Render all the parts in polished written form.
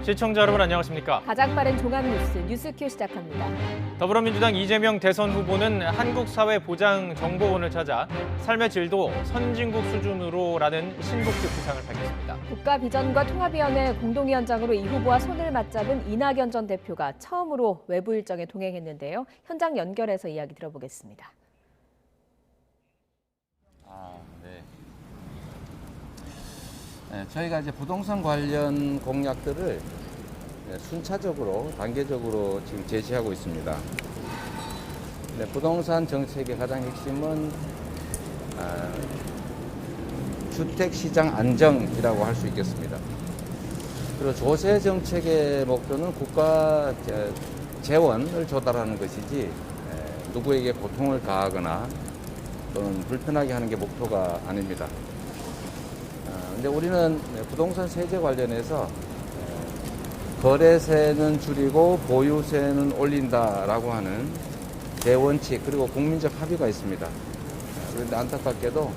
시청자 여러분 안녕하십니까? 가장 빠른 종합뉴스 뉴스큐 시작합니다. 더불어민주당 이재명 대선 후보는 한국사회보장정보원을 찾아 삶의 질도 선진국 수준으로라는 신북지 구상을 밝혔습니다. 국가비전과 통합위원회 공동위원장으로 이 후보와 손을 맞잡은 이낙연 전 대표가 처음으로 외부 일정에 동행했는데요. 현장 연결해서 이야기 들어보겠습니다. 네, 저희가 이제 부동산 관련 공약들을 순차적으로, 단계적으로 지금 제시하고 있습니다. 네, 부동산 정책의 가장 핵심은 주택시장 안정이라고 할 수 있겠습니다. 그리고 조세 정책의 목표는 국가 재원을 조달하는 것이지 누구에게 고통을 가하거나 또는 불편하게 하는 게 목표가 아닙니다. 근데 우리는 부동산 세제 관련해서 거래세는 줄이고 보유세는 올린다라고 하는 대원칙 그리고 국민적 합의가 있습니다. 그런데 안타깝게도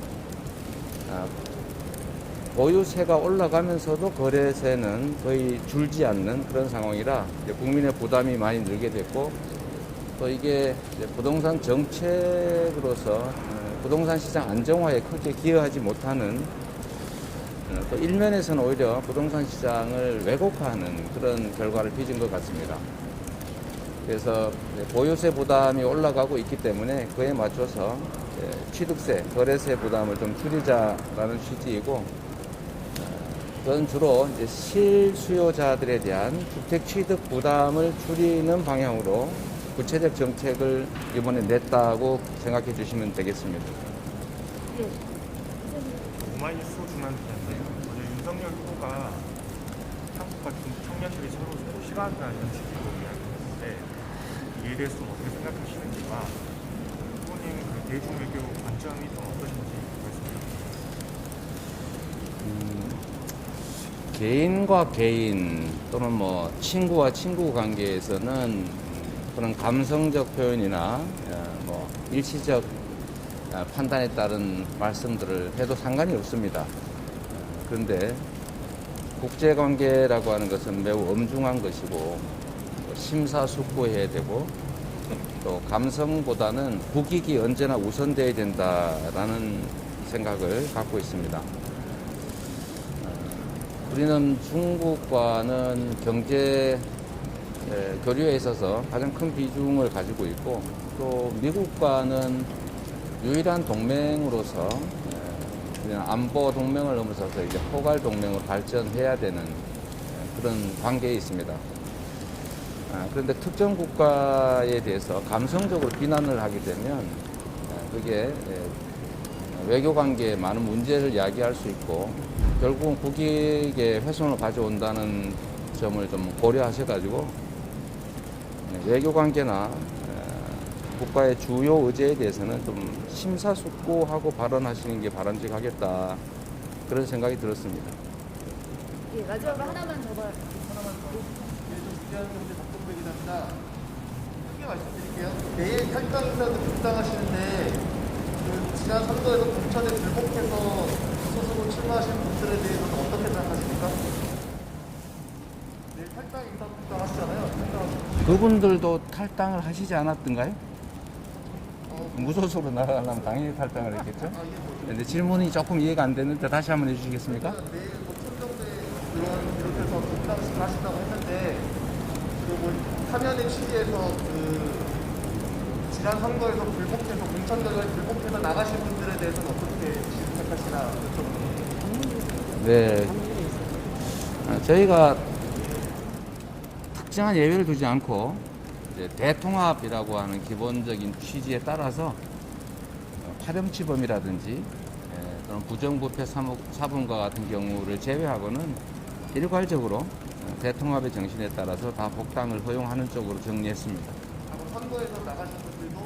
보유세가 올라가면서도 거래세는 거의 줄지 않는 그런 상황이라 국민의 부담이 많이 늘게 됐고 또 이게 부동산 정책으로서 부동산 시장 안정화에 크게 기여하지 못하는 또 일면에서는 오히려 부동산 시장을 왜곡하는 그런 결과를 빚은 것 같습니다. 그래서 보유세 부담이 올라가고 있기 때문에 그에 맞춰서 취득세, 거래세 부담을 좀 줄이자라는 취지이고 그건 주로 이제 실수요자들에 대한 주택 취득 부담을 줄이는 방향으로 구체적 정책을 이번에 냈다고 생각해 주시면 되겠습니다. 오마이뉴스 중앙기자인데요. 어제 윤석열 후보가 한국과 중국 청년들이 서로 싫어한다는 취지로 이야기했는데 이에 대해서 좀 어떻게 생각하시는지와 후보님 그 대중외교 관점이 좀 어떠신지 말씀해 주세요. 개인과 개인 또는 뭐 친구와 친구 관계에서는 그런 감성적 표현이나 뭐 일시적 판단에 따른 말씀들을 해도 상관이 없습니다. 그런데 국제관계라고 하는 것은 매우 엄중한 것이고 심사숙고해야 되고 또 감성보다는 국익이 언제나 우선돼야 된다라는 생각을 갖고 있습니다. 우리는 중국과는 경제 교류에 있어서 가장 큰 비중을 가지고 있고 또 미국과는 유일한 동맹으로서 안보 동맹을 넘어서서 이제 포괄 동맹으로 발전해야 되는 그런 관계에 있습니다. 그런데 특정 국가에 대해서 감성적으로 비난을 하게 되면 그게 외교 관계에 많은 문제를 야기할 수 있고 결국은 국익에 훼손을 가져온다는 점을 좀 고려하셔가지고 외교 관계나 국가의 주요 의제에 대해서는 좀 심사숙고하고 발언하시는 게 바람직하겠다 그런 생각이 들었습니다. 예, 마지막으로 하나만 더 봐요. 준비하는 문제 박동배 기자입니다. 크게 말씀드릴게요. 내일 탈당 인사도 불당하시는데 그 지난 선거에서 공천에 불복해서 무소속으로 출마하신 분들에 대해서는 어떻게 생각하십니까? 내일 탈당 인사 불당하시잖아요. 그분들도 탈당을 하시지 않았던가요? 무소속으로 나가려면 당연히 탈당을 했겠죠? 근데 질문이 조금 이해가 안 됐는데 다시 한번 해주시겠습니까? 내일 천정배 의원 비롯해서 불당식을 하신다고 했는데 사면의 취지에서 지난 선거에서 불복해서 공천 결과에 불복해서 나가신 분들에 대해서는 어떻게 생각하시나 여쭤보겠습니다. 네. 저희가 특정한 예외를 두지 않고 이제 대통합이라고 하는 기본적인 취지에 따라서 파렴치범이라든지 또는 부정부패 사범과 같은 경우를 제외하고는 일괄적으로 대통합의 정신에 따라서 다 복당을 허용하는 쪽으로 정리했습니다. 선거에서 나가신 분들도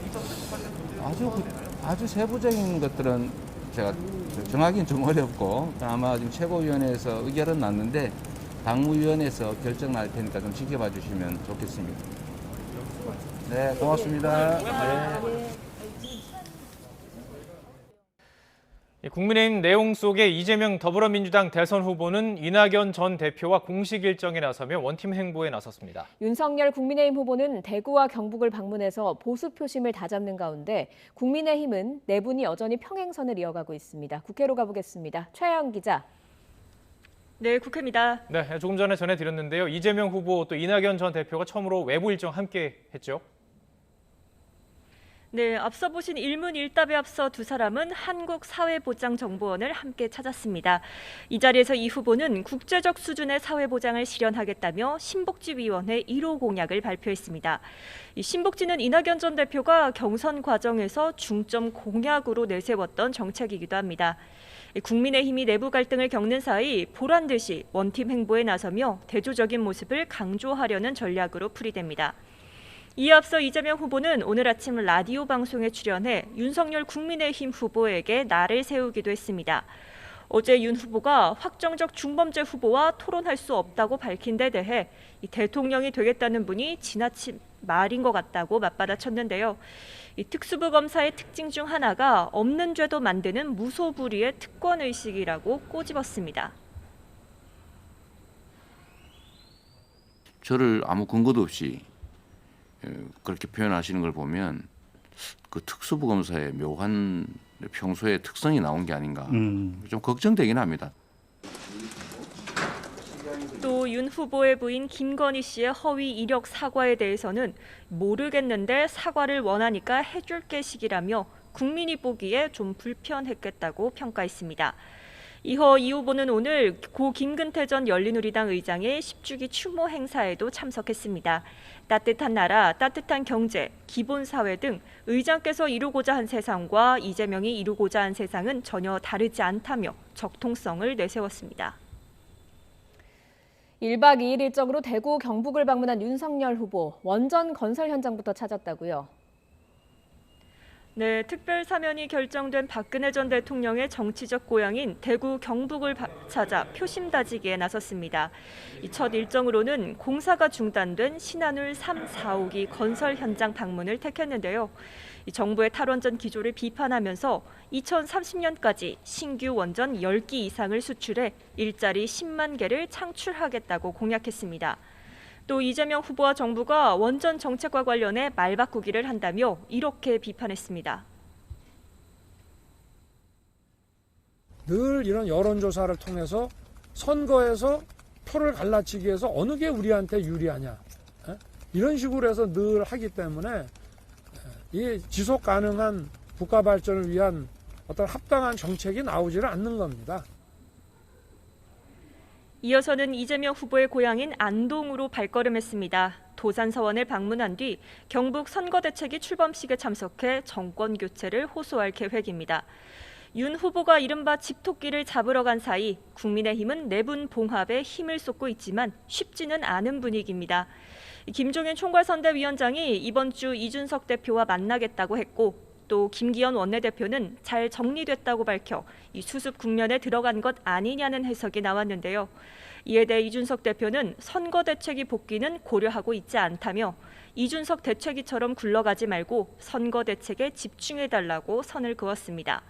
공천 불복하신 분들도 아주 세부적인 것들은 제가 정하기는 좀 어렵고 아마 지금 최고위원회에서 의결은 났는데 당무위원회에서 결정 날 테니까 좀 지켜봐 주시면 좋겠습니다. 네, 고맙습니다. 네. 국민의힘 내용 속에 이재명 더불어민주당 대선 후보는 이낙연 전 대표와 공식 일정에 나서며 원팀 행보에 나섰습니다. 윤석열 국민의힘 후보는 대구와 경북을 방문해서 보수 표심을 다잡는 가운데 국민의힘은 내분이 여전히 평행선을 이어가고 있습니다. 국회로 가보겠습니다. 최하영 기자. 네, 국회입니다. 네, 조금 전에 전해드렸는데요. 이재명 후보 또 이낙연 전 대표가 처음으로 외부 일정 함께 했죠. 네, 앞서 보신 일문일답에 앞서 두 사람은 한국사회보장정보원을 함께 찾았습니다. 이 자리에서 이 후보는 국제적 수준의 사회보장을 실현하겠다며 신복지위원회 1호 공약을 발표했습니다. 이 신복지는 이낙연 전 대표가 경선 과정에서 중점 공약으로 내세웠던 정책이기도 합니다. 국민의힘이 내부 갈등을 겪는 사이 보란 듯이 원팀 행보에 나서며 대조적인 모습을 강조하려는 전략으로 풀이됩니다. 이에 앞서 이재명 후보는 오늘 아침 라디오 방송에 출연해 윤석열 국민의힘 후보에게 날을 세우기도 했습니다. 어제 윤 후보가 확정적 중범죄 후보와 토론할 수 없다고 밝힌 데 대해 대통령이 되겠다는 분이 지나친 말인 것 같다고 맞받아쳤는데요. 특수부 검사의 특징 중 하나가 없는 죄도 만드는 무소불위의 특권의식이라고 꼬집었습니다. 저를 아무 근거도 없이 그렇게 표현하시는 걸 보면 그 특수부 검사의 묘한 평소의 특성이 나온 게 아닌가 좀 걱정되긴 합니다. 또 윤 후보의 부인 김건희 씨의 허위 이력 사과에 대해서는 모르겠는데 사과를 원하니까 해줄게 식이라며 국민이 보기에 좀 불편했겠다고 평가했습니다. 이어 이 후보는 오늘 고 김근태 전 열린우리당 의장의 10주기 추모 행사에도 참석했습니다. 따뜻한 나라, 따뜻한 경제, 기본사회 등 의장께서 이루고자 한 세상과 이재명이 이루고자 한 세상은 전혀 다르지 않다며 적통성을 내세웠습니다. 1박 2일 일정으로 대구, 경북을 방문한 윤석열 후보, 원전 건설 현장부터 찾았다고요? 네, 특별 사면이 결정된 박근혜 전 대통령의 정치적 고향인 대구, 경북을 찾아 표심 다지기에 나섰습니다. 이 첫 일정으로는 공사가 중단된 신한울 3, 4호기 건설 현장 방문을 택했는데요. 이 정부의 탈원전 기조를 비판하면서 2030년까지 신규 원전 10기 이상을 수출해 일자리 10만 개를 창출하겠다고 공약했습니다. 또 이재명 후보와 정부가 원전 정책과 관련해 말바꾸기를 한다며 이렇게 비판했습니다. 늘 이런 여론조사를 통해서 선거에서 표를 갈라치기 위해서 어느 게 우리한테 유리하냐 이런 식으로 해서 늘 하기 때문에 이 지속 가능한 국가 발전을 위한 어떤 합당한 정책이 나오지를 않는 겁니다. 이어서는 이재명 후보의 고향인 안동으로 발걸음했습니다. 도산서원을 방문한 뒤 경북 선거대책위 출범식에 참석해 정권 교체를 호소할 계획입니다. 윤 후보가 이른바 집토끼를 잡으러 간 사이 국민의힘은 내분 봉합에 힘을 쏟고 있지만 쉽지는 않은 분위기입니다. 김종인 총괄선대위원장이 이번 주 이준석 대표와 만나겠다고 했고 또 김기현 원내대표는 잘 정리됐다고 밝혀 이 수습 국면에 들어간 것 아니냐는 해석이 나왔는데요. 이에 대해 이준석 대표는 선거대책위 복귀는 고려하고 있지 않다며 이준석 대책위처럼 굴러가지 말고 선거대책에 집중해달라고 선을 그었습니다.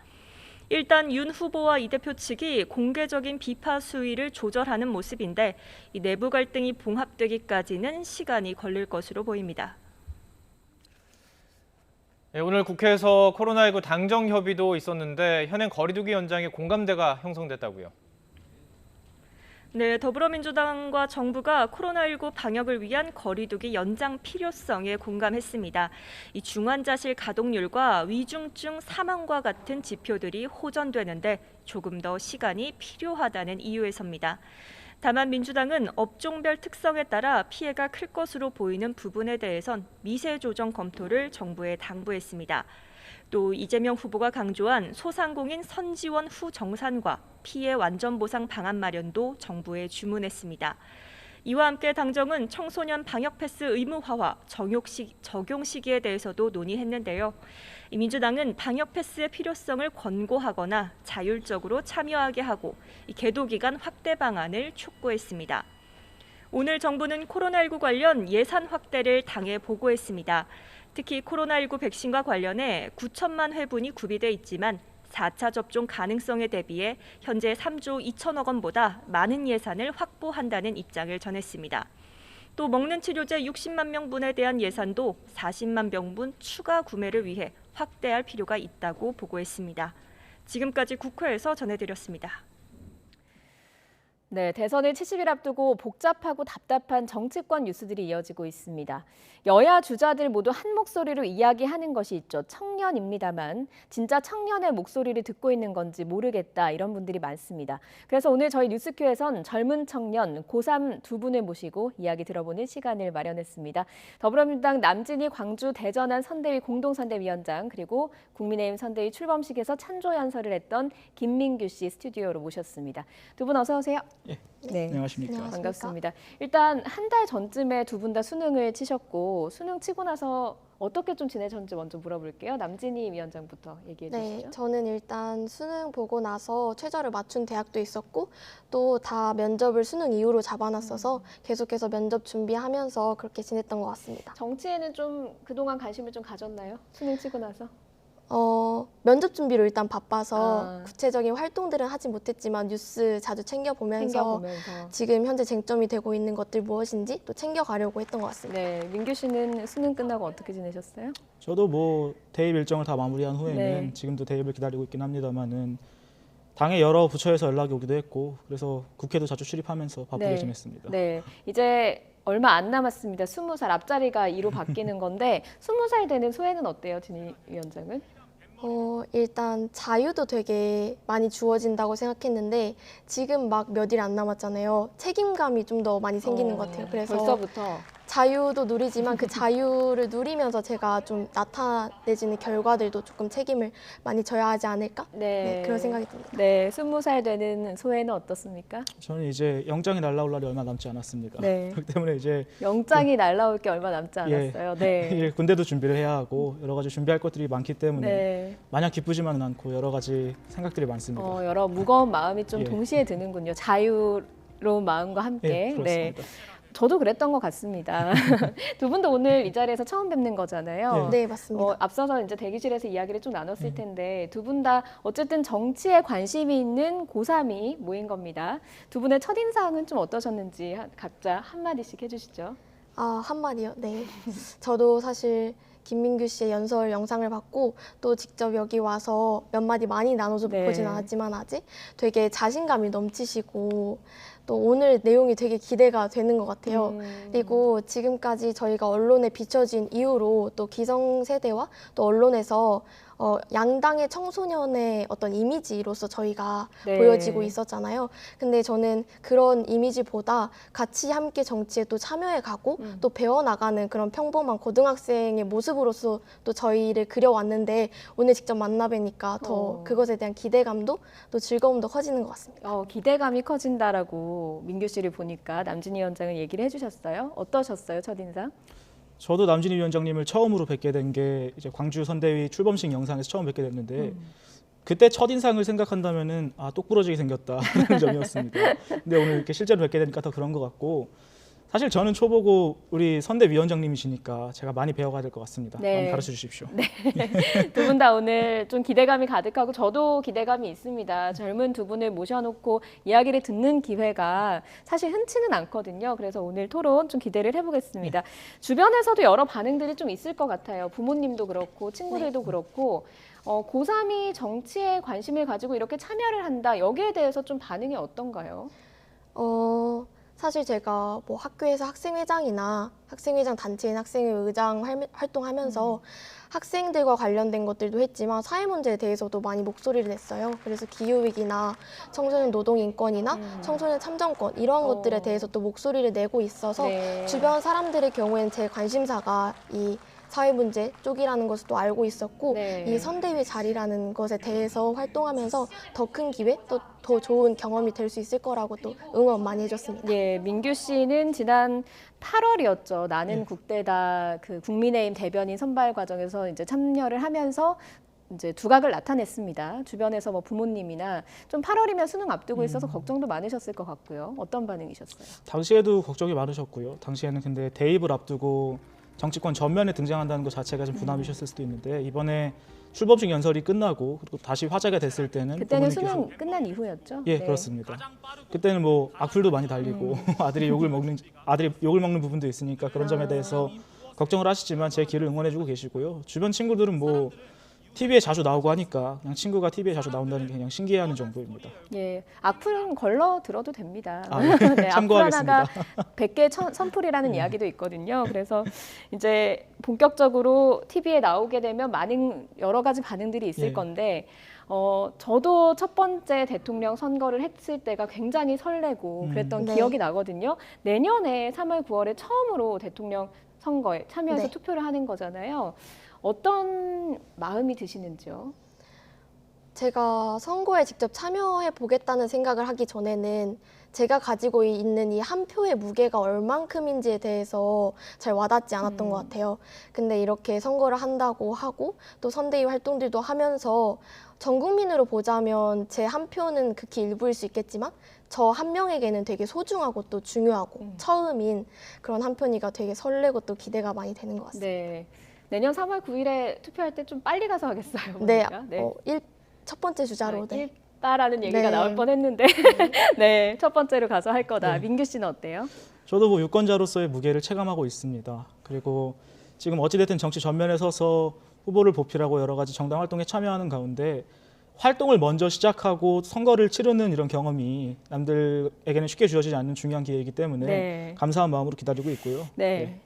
일단 윤 후보와 이 대표 측이 공개적인 비파 수위를 조절하는 모습인데 이 내부 갈등이 봉합되기까지는 시간이 걸릴 것으로 보입니다. 네, 오늘 국회에서 코로나19 당정 협의도 있었는데 현행 거리두기 연장에 공감대가 형성됐다고요. 네, 더불어민주당과 정부가 코로나19 방역을 위한 거리두기 연장 필요성에 공감했습니다. 이 중환자실 가동률과 위중증 사망과 같은 지표들이 호전되는데 조금 더 시간이 필요하다는 이유에서입니다. 다만 민주당은 업종별 특성에 따라 피해가 클 것으로 보이는 부분에 대해선 미세 조정 검토를 정부에 당부했습니다. 또 이재명 후보가 강조한 소상공인 선지원 후 정산과 피해 완전 보상 방안 마련도 정부에 주문했습니다. 이와 함께 당정은 청소년 방역 패스 의무화와 적용 시기에 대해서도 논의했는데요. 민주당은 방역 패스의 필요성을 권고하거나 자율적으로 참여하게 하고 계도 기간 확대 방안을 촉구했습니다. 오늘 정부는 코로나19 관련 예산 확대를 당에 보고했습니다. 특히 코로나19 백신과 관련해 9천만 회분이 구비돼 있지만 4차 접종 가능성에 대비해 현재 3조 2천억 원보다 많은 예산을 확보한다는 입장을 전했습니다. 또 먹는 치료제 60만 명분에 대한 예산도 40만 병분 추가 구매를 위해 확대할 필요가 있다고 보고했습니다. 지금까지 국회에서 전해드렸습니다. 네, 대선을 70일 앞두고 복잡하고 답답한 정치권 뉴스들이 이어지고 있습니다. 여야 주자들 모두 한 목소리로 이야기하는 것이 있죠. 청년입니다만 진짜 청년의 목소리를 듣고 있는 건지 모르겠다 이런 분들이 많습니다. 그래서 오늘 저희 뉴스큐에선 젊은 청년 고3 두 분을 모시고 이야기 들어보는 시간을 마련했습니다. 더불어민주당 남진희 광주 대전안 선대위 공동선대위원장 그리고 국민의힘 선대위 출범식에서 찬조 연설을 했던 김민규 씨 스튜디오로 모셨습니다. 두 분 어서 오세요. 예, 네, 안녕하십니까. 반갑습니다. 일단 한 달 전쯤에 두 분 다 수능을 치셨고 수능 치고 나서 어떻게 좀 지내셨는지 먼저 물어볼게요. 남진희 위원장부터 얘기해 주시죠. 네, 저는 일단 수능 보고 나서 최저를 맞춘 대학도 있었고 또 다 면접을 수능 이후로 잡아놨어서 계속해서 면접 준비하면서 그렇게 지냈던 것 같습니다. 정치에는 좀 그동안 관심을 좀 가졌나요? 수능 치고 나서? 면접 준비로 일단 바빠서 아. 구체적인 활동들은 하지 못했지만 뉴스 자주 챙겨보면서 챙겨보면서. 지금 현재 쟁점이 되고 있는 것들 무엇인지 또 챙겨가려고 했던 것 같습니다. 네, 민규 씨는 수능 끝나고 어떻게 지내셨어요? 저도 뭐 대입 일정을 다 마무리한 후에는 네. 지금도 대입을 기다리고 있긴 합니다만은 당의 여러 부처에서 연락이 오기도 했고 그래서 국회도 자주 출입하면서 바쁘게 네. 지냈습니다. 네, 이제 얼마 안 남았습니다. 20살 앞자리가 2로 바뀌는 건데 20살 되는 소회는 어때요, 진희 위원장은? 일단 자유도 되게 많이 주어진다고 생각했는데 지금 막 몇 일 안 남았잖아요. 책임감이 좀 더 많이 생기는 것 같아요. 그래서 벌써부터 자유도 누리지만 그 자유를 누리면서 제가 좀 나타내지는 결과들도 조금 책임을 많이 져야 하지 않을까? 네, 그런 생각이 듭니다. 네, 20살 되는 소회는 어떻습니까? 저는 이제 영장이 날라올 날이 얼마 남지 않았습니다. 네. 그렇기 때문에 이제 영장이 날라올 게 얼마 남지 않았어요. 네. 이제 군대도 준비를 해야 하고 여러 가지 준비할 것들이 많기 때문에 네. 마냥 기쁘지만은 않고 여러 가지 생각들이 많습니다. 여러 무거운 마음이 좀 예. 동시에 드는군요. 자유로운 마음과 함께. 예, 그렇습니다. 저도 그랬던 것 같습니다. 두 분도 오늘 이 자리에서 처음 뵙는 거잖아요. 네, 맞습니다. 앞서서 이제 대기실에서 이야기를 좀 나눴을 텐데 두 분 다 어쨌든 정치에 관심이 있는 고3이 모인 겁니다. 두 분의 첫인상은 좀 어떠셨는지 각자 한마디씩 해주시죠. 한마디요? 네. 저도 사실 김민규 씨의 연설 영상을 봤고 또 직접 여기 와서 몇 마디 많이 나눠서 네. 보진 않았지만 아직 되게 자신감이 넘치시고 또 오늘 내용이 되게 기대가 되는 것 같아요. 그리고 지금까지 저희가 언론에 비춰진 이유로 또 기성세대와 또 언론에서 양당의 청소년의 어떤 이미지로서 저희가 네. 보여지고 있었잖아요. 근데 저는 그런 이미지보다 같이 함께 정치에 또 참여해 가고 또 배워나가는 그런 평범한 고등학생의 모습으로서 또 저희를 그려왔는데 오늘 직접 만나뵈니까 더 그것에 대한 기대감도 또 즐거움도 커지는 것 같습니다. 기대감이 커진다라고 민규 씨를 보니까 남진희 위원장은 얘기를 해주셨어요. 어떠셨어요, 첫인상? 저도 남진희 위원장님을 처음으로 뵙게 된 게 이제 광주 선대위 출범식 영상에서 처음 뵙게 됐는데 그때 첫인상을 생각한다면은 똑부러지게 생겼다 그런 점이었습니다. 근데 오늘 이렇게 실제로 뵙게 되니까 더 그런 것 같고 사실 저는 초보고 우리 선대위원장님이시니까 제가 많이 배워가야 될 것 같습니다. 네. 많이 가르쳐 주십시오. 두 분 다 오늘 좀 기대감이 가득하고 저도 기대감이 있습니다. 젊은 두 분을 모셔놓고 이야기를 듣는 기회가 사실 흔치는 않거든요. 그래서 오늘 토론 좀 기대를 해보겠습니다. 주변에서도 여러 반응들이 좀 있을 것 같아요. 부모님도 그렇고 친구들도 그렇고 고3이 정치에 관심을 가지고 이렇게 참여를 한다. 여기에 대해서 좀 반응이 어떤가요? 사실 제가 뭐 학교에서 학생회장이나 학생회장 단체인 학생회의장 활동하면서 학생들과 관련된 것들도 했지만 사회 문제에 대해서도 많이 목소리를 냈어요. 그래서 기후위기나 청소년 노동인권이나 청소년 참정권 이런 것들에 대해서 또 목소리를 내고 있어서 네. 주변 사람들의 경우에는 제 관심사가 이 사회 문제 쪽이라는 것을 또 알고 있었고 네. 이 선대위 자리라는 것에 대해서 활동하면서 더 큰 기회 또 더 좋은 경험이 될 수 있을 거라고 또 응원 많이 해줬습니다. 예, 민규 씨는 지난 8월이었죠. 나는 국대다 그 국민의힘 대변인 선발 과정에서 이제 참여를 하면서 이제 두각을 나타냈습니다. 주변에서 뭐 부모님이나 좀 8월이면 수능 앞두고 있어서 걱정도 많으셨을 것 같고요. 어떤 반응이셨어요? 당시에도 걱정이 많으셨고요. 당시에는 근데 대입을 앞두고 정치권 전면에 등장한다는 것 자체가 좀 부담이셨을 수도 있는데 이번에 출범식 연설이 끝나고 그리고 다시 화제가 됐을 때는 그때는 부모님께서 수능 끝난 이후였죠? 예, 네. 그렇습니다. 그때는 뭐 악플도 많이 달리고 아들이 욕을 먹는 부분도 있으니까 그런 점에 대해서 걱정을 하시지만 제 길을 응원해주고 계시고요. 주변 친구들은 뭐 TV에 자주 나오고 하니까 그냥 친구가 TV에 자주 나온다는 게 그냥 신기해하는 정도입니다. 예, 악플은 걸러 들어도 됩니다. 아, 네. 네, 악플 참고하겠습니다. 하나가 100개 선풀이라는 이야기도 있거든요. 그래서 이제 본격적으로 TV에 나오게 되면 여러 가지 반응들이 있을 예. 건데 저도 첫 번째 대통령 선거를 했을 때가 굉장히 설레고 그랬던 네. 기억이 나거든요. 내년에 3월, 9월에 처음으로 대통령 선거에 참여해서 네. 투표를 하는 거잖아요. 어떤 마음이 드시는지요? 제가 선거에 직접 참여해 보겠다는 생각을 하기 전에는 제가 가지고 있는 이 한 표의 무게가 얼만큼인지에 대해서 잘 와닿지 않았던 것 같아요. 근데 이렇게 선거를 한다고 하고 또 선대위 활동들도 하면서 전 국민으로 보자면 제 한 표는 극히 일부일 수 있겠지만 저 한 명에게는 되게 소중하고 또 중요하고 처음인 그런 한 표니까 되게 설레고 또 기대가 많이 되는 것 같습니다. 네. 내년 3월 9일에 투표할 때 좀 빨리 가서 하겠어요. 네, 그러니까. 첫 번째 주자로. 네. 일다라는 얘기가 네. 나올 뻔했는데 네, 첫 번째로 가서 할 거다. 네. 민규 씨는 어때요? 저도 뭐 유권자로서의 무게를 체감하고 있습니다. 그리고 지금 어찌됐든 정치 전면에 서서 후보를 보필하고 여러 가지 정당 활동에 참여하는 가운데 활동을 먼저 시작하고 선거를 치르는 이런 경험이 남들에게는 쉽게 주어지지 않는 중요한 기회이기 때문에 네. 감사한 마음으로 기다리고 있고요. 네.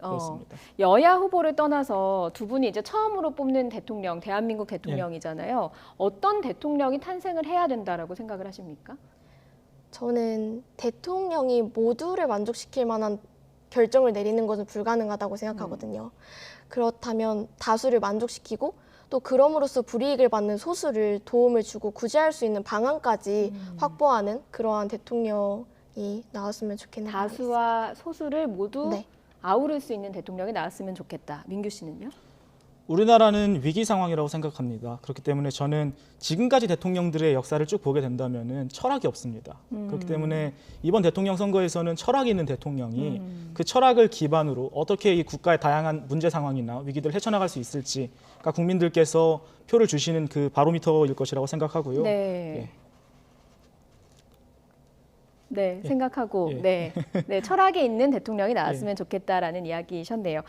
그렇습니다. 여야 후보를 떠나서 두 분이 이제 처음으로 뽑는 대통령, 대한민국 대통령이잖아요. 어떤 대통령이 탄생을 해야 된다라고 생각을 하십니까? 저는 대통령이 모두를 만족시킬 만한 결정을 내리는 것은 불가능하다고 생각하거든요. 그렇다면 다수를 만족시키고 또 그럼으로써 불이익을 받는 소수를 도움을 주고 구제할 수 있는 방안까지 확보하는 그러한 대통령이 나왔으면 좋겠네요. 다수와 소수를 모두 네. 아우를 수 있는 대통령이 나왔으면 좋겠다. 민규 씨는요? 우리나라는 위기 상황이라고 생각합니다. 그렇기 때문에 저는 지금까지 대통령들의 역사를 쭉 보게 된다면은 철학이 없습니다. 그렇기 때문에 이번 대통령 선거에서는 철학이 있는 대통령이 그 철학을 기반으로 어떻게 이 국가의 다양한 문제 상황이나 위기들을 헤쳐나갈 수 있을지가 국민들께서 표를 주시는 그 바로미터일 것이라고 생각하고요. 네. 네, 예. 생각하고 예. 네, 철학이 있는 대통령이 나왔으면 좋겠다라는 이야기이셨네요.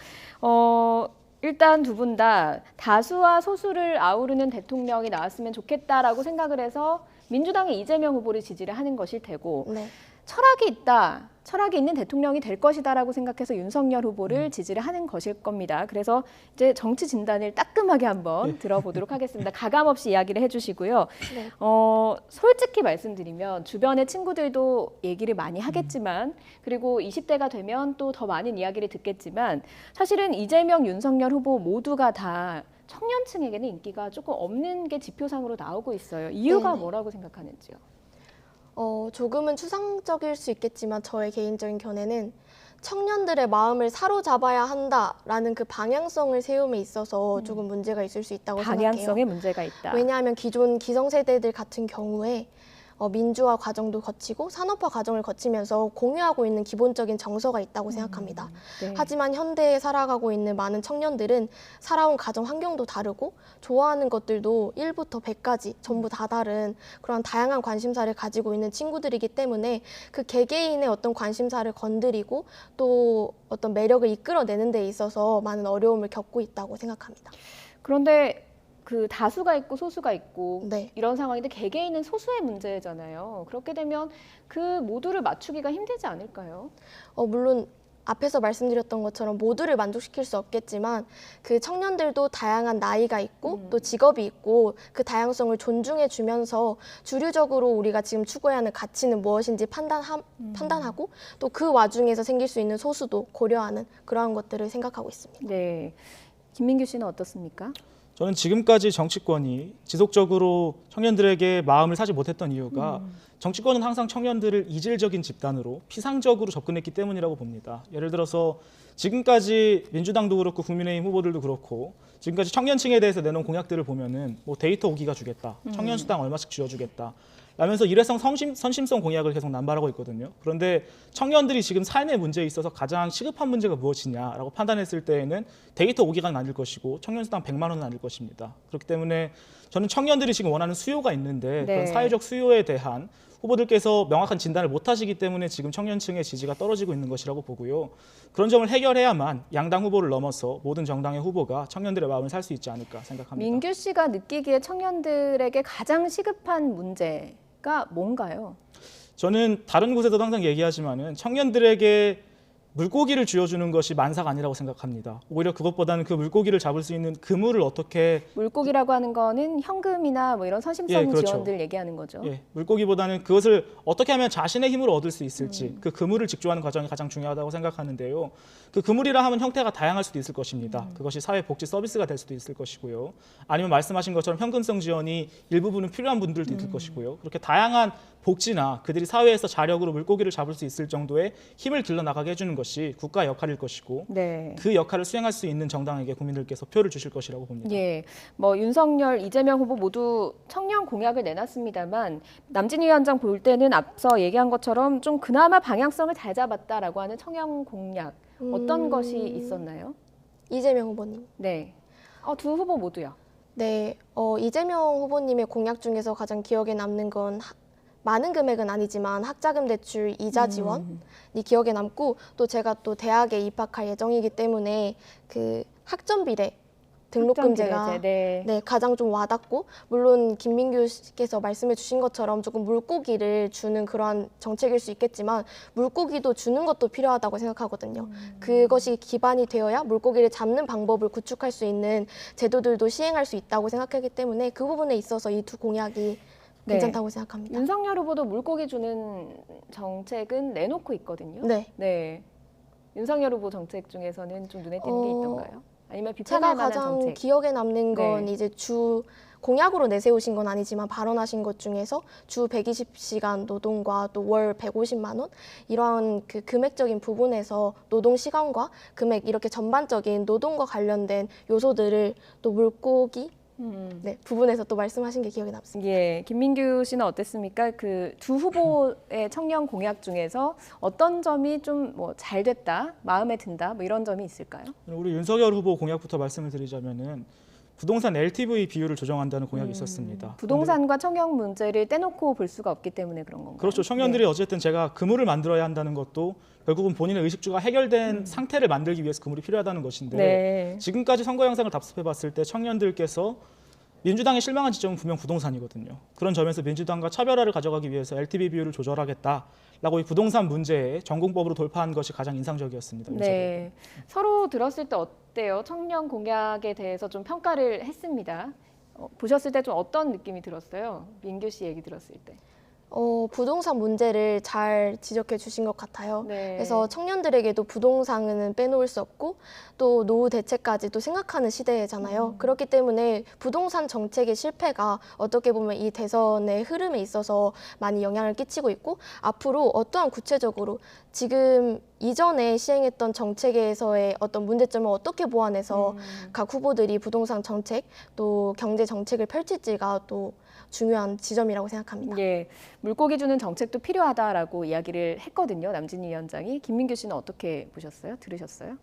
일단 두 분 다 다수와 소수를 아우르는 대통령이 나왔으면 좋겠다라고 생각을 해서 민주당의 이재명 후보를 지지를 하는 것일 테고 네. 철학이 있다, 철학이 있는 대통령이 될 것이다라고 생각해서 윤석열 후보를 지지를 하는 것일 겁니다. 그래서 이제 정치 진단을 따끔하게 한번 들어보도록 하겠습니다. 가감 없이 이야기를 해주시고요. 네. 솔직히 말씀드리면 주변의 친구들도 얘기를 많이 하겠지만 그리고 20대가 되면 또 더 많은 이야기를 듣겠지만 사실은 이재명, 윤석열 후보 모두가 다 청년층에게는 인기가 조금 없는 게 지표상으로 나오고 있어요. 이유가 네네. 뭐라고 생각하는지요? 조금은 추상적일 수 있겠지만 저의 개인적인 견해는 청년들의 마음을 사로잡아야 한다라는 그 방향성을 세움에 있어서 조금 문제가 있을 수 있다고 생각해요. 방향성에 문제가 있다. 왜냐하면 기존 기성세대들 같은 경우에 민주화 과정도 거치고 산업화 과정을 거치면서 공유하고 있는 기본적인 정서가 있다고 생각합니다. 네. 하지만 현대에 살아가고 있는 많은 청년들은 살아온 가정 환경도 다르고 좋아하는 것들도 1부터 100까지 전부 다 다른 그런 다양한 관심사를 가지고 있는 친구들이기 때문에 그 개개인의 어떤 관심사를 건드리고 또 어떤 매력을 이끌어내는 데 있어서 많은 어려움을 겪고 있다고 생각합니다. 그런데 그 다수가 있고 소수가 있고 네. 이런 상황인데 개개인은 소수의 문제잖아요. 그렇게 되면 그 모두를 맞추기가 힘들지 않을까요? 물론 앞에서 말씀드렸던 것처럼 모두를 만족시킬 수 없겠지만 그 청년들도 다양한 나이가 있고 또 직업이 있고 그 다양성을 존중해 주면서 주류적으로 우리가 지금 추구해야 하는 가치는 무엇인지 판단하고 또 그 와중에서 생길 수 있는 소수도 고려하는 그러한 것들을 생각하고 있습니다. 네. 김민규 씨는 어떻습니까? 저는 지금까지 정치권이 지속적으로 청년들에게 마음을 사지 못했던 이유가 정치권은 항상 청년들을 이질적인 집단으로 피상적으로 접근했기 때문이라고 봅니다. 예를 들어서 지금까지 민주당도 그렇고 국민의힘 후보들도 그렇고 지금까지 청년층에 대해서 내놓은 공약들을 보면은 뭐 데이터 5기가 주겠다, 청년 수당 얼마씩 쥐어주겠다, 라면서 일회성 선심성 공약을 계속 남발하고 있거든요. 그런데 청년들이 지금 삶의 문제에 있어서 가장 시급한 문제가 무엇이냐라고 판단했을 때에는 데이터 5기가는 아닐 것이고 청년수당 100만 원은 아닐 것입니다. 그렇기 때문에 저는 청년들이 지금 원하는 수요가 있는데 그런 사회적 수요에 대한 후보들께서 명확한 진단을 못하시기 때문에 지금 청년층의 지지가 떨어지고 있는 것이라고 보고요. 그런 점을 해결해야만 양당 후보를 넘어서 모든 정당의 후보가 청년들의 마음을 살 수 있지 않을까 생각합니다. 민규 씨가 느끼기에 청년들에게 가장 시급한 문제가 뭔가요? 저는 다른 곳에서도 항상 얘기하지만은 청년들에게 물고기를 쥐어주는 것이 만사가 아니라고 생각합니다. 오히려 그것보다는 그 물고기를 잡을 수 있는 그물을 어떻게 물고기라고 하는 거는 현금이나 뭐 이런 선심성 그렇죠. 지원들 얘기하는 거죠. 물고기보다는 그것을 어떻게 하면 자신의 힘으로 얻을 수 있을지 그 그물을 직조하는 과정이 가장 중요하다고 생각하는데요. 그 그물이라 하면 형태가 다양할 수도 있을 것입니다. 그것이 사회복지 서비스가 될 수도 있을 것이고요. 아니면 말씀하신 것처럼 현금성 지원이 일부분은 필요한 분들도 있을 것이고요. 그렇게 다양한 복지나 그들이 사회에서 자력으로 물고기를 잡을 수 있을 정도의 힘을 길러나가게 해주는 것이 국가의 역할일 것이고 그 역할을 수행할 수 있는 정당에게 국민들께서 표를 주실 것이라고 봅니다. 예, 뭐 윤석열, 이재명 후보 모두 청년 공약을 내놨습니다만 남진희 위원장 볼 때는 앞서 얘기한 것처럼 좀 그나마 방향성을 잘 잡았다라고 하는 청년 공약 어떤 것이 있었나요? 이재명 후보님. 네, 두 후보 모두요. 네, 이재명 후보님의 공약 중에서 가장 기억에 남는 건 많은 금액은 아니지만 학자금 대출 이자 지원이 기억에 남고 또 제가 또 대학에 입학할 예정이기 때문에 그 학점 비례 등록금제가 가장 좀 와닿고 물론 김민규 씨께서 말씀해 주신 것처럼 조금 물고기를 주는 그러한 정책일 수 있겠지만 물고기도 주는 것도 필요하다고 생각하거든요. 그것이 기반이 되어야 물고기를 잡는 방법을 구축할 수 있는 제도들도 시행할 수 있다고 생각하기 때문에 그 부분에 있어서 이 두 공약이 괜찮다고 생각합니다. 윤석열 후보도 물고기 주는 정책은 내놓고 있거든요. 네. 윤석열 후보 정책 중에서는 좀 눈에 띄는 게 있던가요? 아니면 비판할 제가 만한 가장 정책? 기억에 남는 건 이제 주 공약으로 내세우신 건 아니지만 발언하신 것 중에서 주 120시간 노동과 또 월 150만 원 이러한 그 금액적인 부분에서 노동 시간과 금액 이렇게 전반적인 노동과 관련된 요소들을 또 물고기 부분에서 또 말씀하신 게 기억에 남습니다. 예, 김민규 씨는 어땠습니까? 그 두 후보의 청년 공약 중에서 어떤 점이 좀 뭐 잘 됐다, 마음에 든다, 뭐 이런 점이 있을까요? 우리 윤석열 후보 공약부터 말씀을 드리자면은 부동산 LTV 비율을 조정한다는 공약이 있었습니다. 부동산과 청년 문제를 떼놓고 볼 수가 없기 때문에 그런 건가요? 그렇죠. 청년들이 어쨌든 제가 그물을 만들어야 한다는 것도 결국은 본인의 의식주가 해결된 상태를 만들기 위해서 그물이 필요하다는 것인데 지금까지 선거 영상을 답습해 봤을 때 청년들께서 민주당에 실망한 지점은 분명 부동산이거든요. 그런 점에서 민주당과 차별화를 가져가기 위해서 LTV 비율을 조절하겠다라고 이 부동산 문제에 전공법으로 돌파한 것이 가장 인상적이었습니다. 네, 서로 들었을 때 어때요? 청년 공약에 대해서 좀 평가를 했습니다. 보셨을 때 좀 어떤 느낌이 들었어요? 민규 씨 얘기 들었을 때. 부동산 문제를 잘 지적해 주신 것 같아요. 그래서 청년들에게도 부동산은 빼놓을 수 없고 또 노후 대책까지도 생각하는 시대잖아요. 그렇기 때문에 부동산 정책의 실패가 어떻게 보면 이 대선의 흐름에 있어서 많이 영향을 끼치고 있고 앞으로 어떠한 구체적으로 지금 이전에 시행했던 정책에서의 어떤 문제점을 어떻게 보완해서 각 후보들이 부동산 정책 또 경제 정책을 펼칠지가 또 중요한 지점이라고 생각합니다. 예, 물고기 주는 정책도 필요하다라고 이야기를 했거든요. 남진희 위원장이. 김민규 씨는 어떻게 보셨어요? 들으셨어요?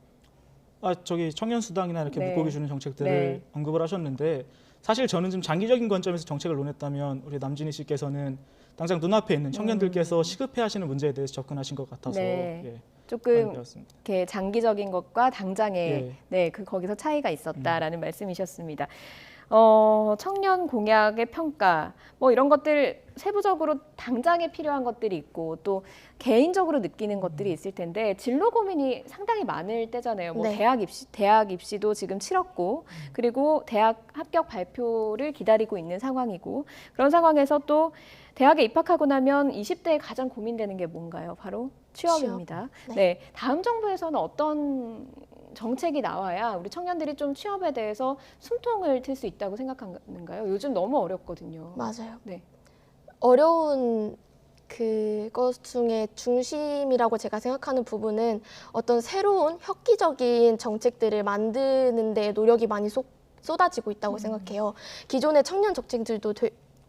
저기 청년수당이나 이렇게 물고기 주는 정책들을 언급을 하셨는데 사실 저는 좀 장기적인 관점에서 정책을 논했다면 우리 남진희 씨께서는 당장 눈앞에 있는 청년들께서 시급해하시는 문제에 대해서 접근하신 것 같아서 조금 이렇게 장기적인 것과 당장의 거기서 차이가 있었다라는 말씀이셨습니다. 청년 공약의 평가 뭐 이런 것들 세부적으로 당장에 필요한 것들이 있고 또 개인적으로 느끼는 것들이 있을 텐데 진로 고민이 상당히 많을 때잖아요. 뭐 대학 입시도 지금 치렀고 그리고 대학 합격 발표를 기다리고 있는 상황이고 그런 상황에서 또 대학에 입학하고 나면 20대에 가장 고민되는 게 뭔가요? 바로 취업입니다. 다음 정부에서는 어떤 정책이 나와야 우리 청년들이 좀 취업에 대해서 숨통을 틀 수 있다고 생각하는가요? 요즘 너무 어렵거든요. 맞아요. 어려운 그것 중에 중심이라고 제가 생각하는 부분은 어떤 새로운 혁기적인 정책들을 만드는 데 노력이 많이 쏟아지고 있다고 생각해요. 기존의 청년 정책들도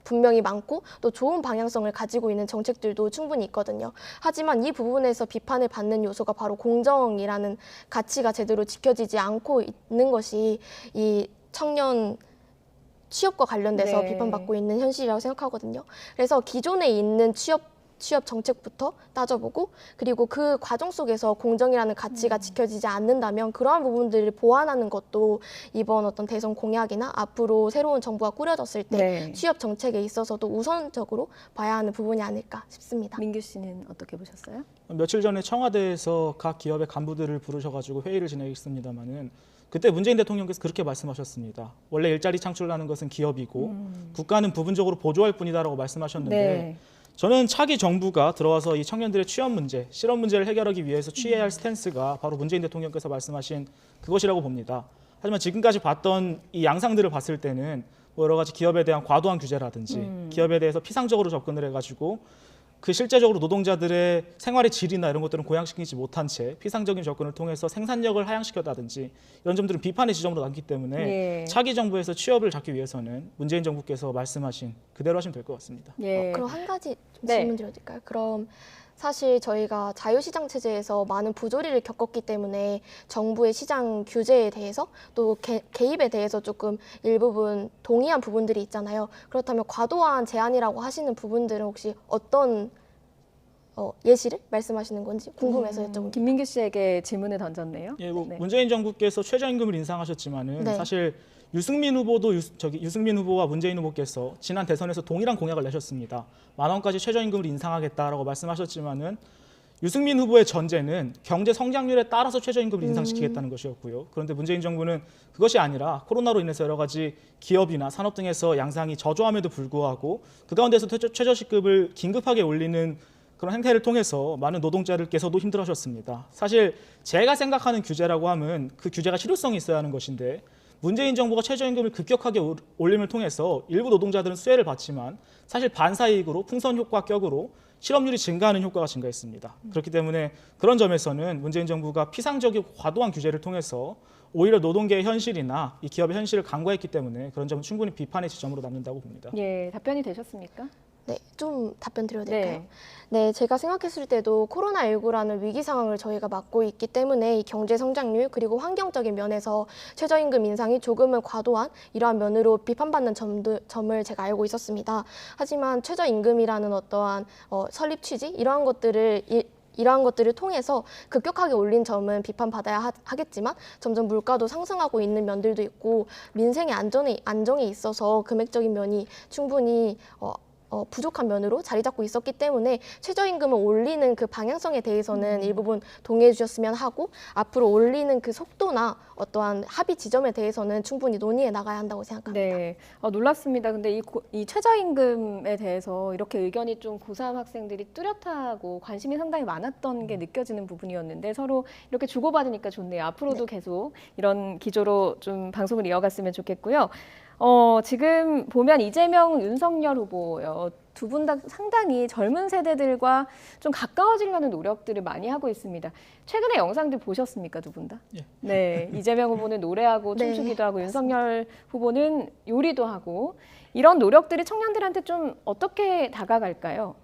분명히 많고 또 좋은 방향성을 가지고 있는 정책들도 충분히 있거든요. 하지만 이 부분에서 비판을 받는 요소가 바로 공정이라는 가치가 제대로 지켜지지 않고 있는 것이 이 청년 취업과 관련돼서 네. 비판받고 있는 현실이라고 생각하거든요. 그래서 기존에 있는 취업 정책부터 따져보고 그리고 그 과정 속에서 공정이라는 가치가 지켜지지 않는다면 그러한 부분들을 보완하는 것도 이번 어떤 대선 공약이나 앞으로 새로운 정부가 꾸려졌을 때 네. 취업 정책에 있어서도 우선적으로 봐야 하는 부분이 아닐까 싶습니다. 민규 씨는 어떻게 보셨어요? 며칠 전에 청와대에서 각 기업의 간부들을 부르셔가지고 회의를 진행했습니다마는 그때 문재인 대통령께서 그렇게 말씀하셨습니다. 원래 일자리 창출하는 것은 기업이고 국가는 부분적으로 보조할 뿐이다라고 말씀하셨는데 네. 저는 차기 정부가 들어와서 이 청년들의 취업 문제, 실업 문제를 해결하기 위해서 취해야 할 스탠스가 바로 문재인 대통령께서 말씀하신 그것이라고 봅니다. 하지만 지금까지 봤던 이 양상들을 봤을 때는 뭐 여러 가지 기업에 대한 과도한 규제라든지 기업에 대해서 피상적으로 접근을 해가지고 그 실제적으로 노동자들의 생활의 질이나 이런 것들은 고양시키지 못한 채 피상적인 접근을 통해서 생산력을 하향시켰다든지 이런 점들은 비판의 지점으로 남기 때문에 예. 차기 정부에서 취업을 잡기 위해서는 문재인 정부께서 말씀하신 그대로 하시면 될 것 같습니다. 예. 그럼 한 가지 좀 네. 질문 드려도 될까요? 그럼 사실 저희가 자유시장 체제에서 많은 부조리를 겪었기 때문에 정부의 시장 규제에 대해서 또 개입에 대해서 조금 일부분 동의한 부분들이 있잖아요. 그렇다면 과도한 제한이라고 하시는 부분들은 혹시 어떤 예시를 말씀하시는 건지 궁금해서 여쭤봅니다. 김민규 씨에게 질문을 던졌네요. 예, 뭐 네. 문재인 정부께서 최저임금을 인상하셨지만은 네. 사실 유승민 후보도 유승민 후보와 문재인 후보께서 지난 대선에서 동일한 공약을 내셨습니다. 10,000원까지 최저임금을 인상하겠다라고 말씀하셨지만은 유승민 후보의 전제는 경제 성장률에 따라서 최저임금을 인상시키겠다는 것이었고요. 그런데 문재인 정부는 그것이 아니라 코로나로 인해서 여러 가지 기업이나 산업 등에서 양상이 저조함에도 불구하고 그 가운데서 최저시급을 긴급하게 올리는 그런 행태를 통해서 많은 노동자들께서도 힘들어하셨습니다. 사실 제가 생각하는 규제라고 하면 그 규제가 실효성이 있어야 하는 것인데 문재인 정부가 최저임금을 급격하게 올림을 통해서 일부 노동자들은 수혜를 받지만 사실 반사이익으로 풍선 효과 격으로 실업률이 증가하는 효과가 증가했습니다. 그렇기 때문에 그런 점에서는 문재인 정부가 피상적이고 과도한 규제를 통해서 오히려 노동계의 현실이나 이 기업의 현실을 간과했기 때문에 그런 점은 충분히 비판의 지점으로 남는다고 봅니다. 예, 답변이 되셨습니까? 네, 좀 답변 드려도 될까요? 네, 제가 생각했을 때도 코로나19라는 위기 상황을 저희가 맞고 있기 때문에 이 경제 성장률 그리고 환경적인 면에서 최저임금 인상이 조금은 과도한 이러한 면으로 비판받는 점을 제가 알고 있었습니다. 하지만 최저임금이라는 어떠한 설립 취지 이러한 것들을 통해서 급격하게 올린 점은 비판받아야 하겠지만 점점 물가도 상승하고 있는 면들도 있고 민생의 안정에 있어서 금액적인 면이 충분히 부족한 면으로 자리 잡고 있었기 때문에 최저임금을 올리는 그 방향성에 대해서는 일부분 동의해 주셨으면 하고 앞으로 올리는 그 속도나 어떠한 합의 지점에 대해서는 충분히 논의해 나가야 한다고 생각합니다. 네, 놀랐습니다. 근데 이 최저임금에 대해서 이렇게 의견이 좀 고3 학생들이 뚜렷하고 관심이 상당히 많았던 게 느껴지는 부분이었는데 서로 이렇게 주고받으니까 좋네요. 앞으로도 계속 이런 기조로 좀 방송을 이어갔으면 좋겠고요. 지금 보면 이재명, 윤석열 후보요. 두 분 다 상당히 젊은 세대들과 좀 가까워지려는 노력들을 많이 하고 있습니다. 최근에 영상들 보셨습니까, 두 분 다? 예. 네, 이재명 후보는 노래하고 네, 춤추기도 하고 윤석열 후보는 요리도 하고 이런 노력들이 청년들한테 좀 어떻게 다가갈까요?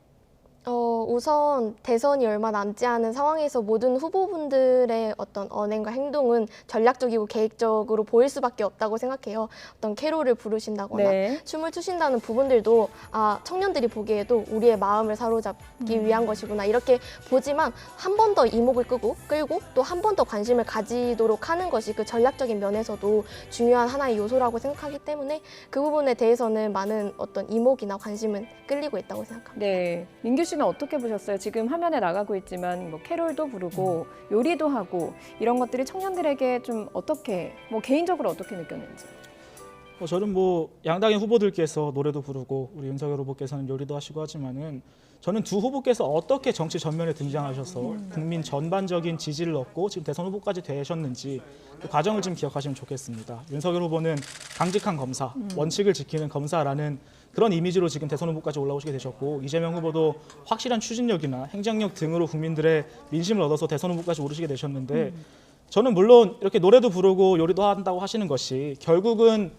우선 대선이 얼마 남지 않은 상황에서 모든 후보분들의 어떤 언행과 행동은 전략적이고 계획적으로 보일 수밖에 없다고 생각해요. 어떤 캐롤을 부르신다거나 네. 춤을 추신다는 부분들도 청년들이 보기에도 우리의 마음을 사로잡기 위한 것이구나 이렇게 보지만 한 번 더 이목을 끌고 또 한 번 더 관심을 가지도록 하는 것이 그 전략적인 면에서도 중요한 하나의 요소라고 생각하기 때문에 그 부분에 대해서는 많은 어떤 이목이나 관심은 끌리고 있다고 생각합니다. 네, 민규 씨는 어떻게 보셨어요? 지금 화면에 나가고 있지만 뭐 캐롤도 부르고 요리도 하고 이런 것들이 청년들에게 좀 어떻게 개인적으로 어떻게 느꼈는지. 저는 양당의 후보들께서 노래도 부르고 우리 윤석열 후보께서는 요리도 하시고 하지만은 저는 두 후보께서 어떻게 정치 전면에 등장하셔서 국민 전반적인 지지를 얻고 지금 대선 후보까지 되셨는지 그 과정을 좀 기억하시면 좋겠습니다. 윤석열 후보는 강직한 검사, 원칙을 지키는 검사라는 그런 이미지로 지금 대선 후보까지 올라오시게 되셨고 이재명 후보도 확실한 추진력이나 행정력 등으로 국민들의 민심을 얻어서 대선 후보까지 오르시게 되셨는데 저는 물론 이렇게 노래도 부르고 요리도 한다고 하시는 것이 결국은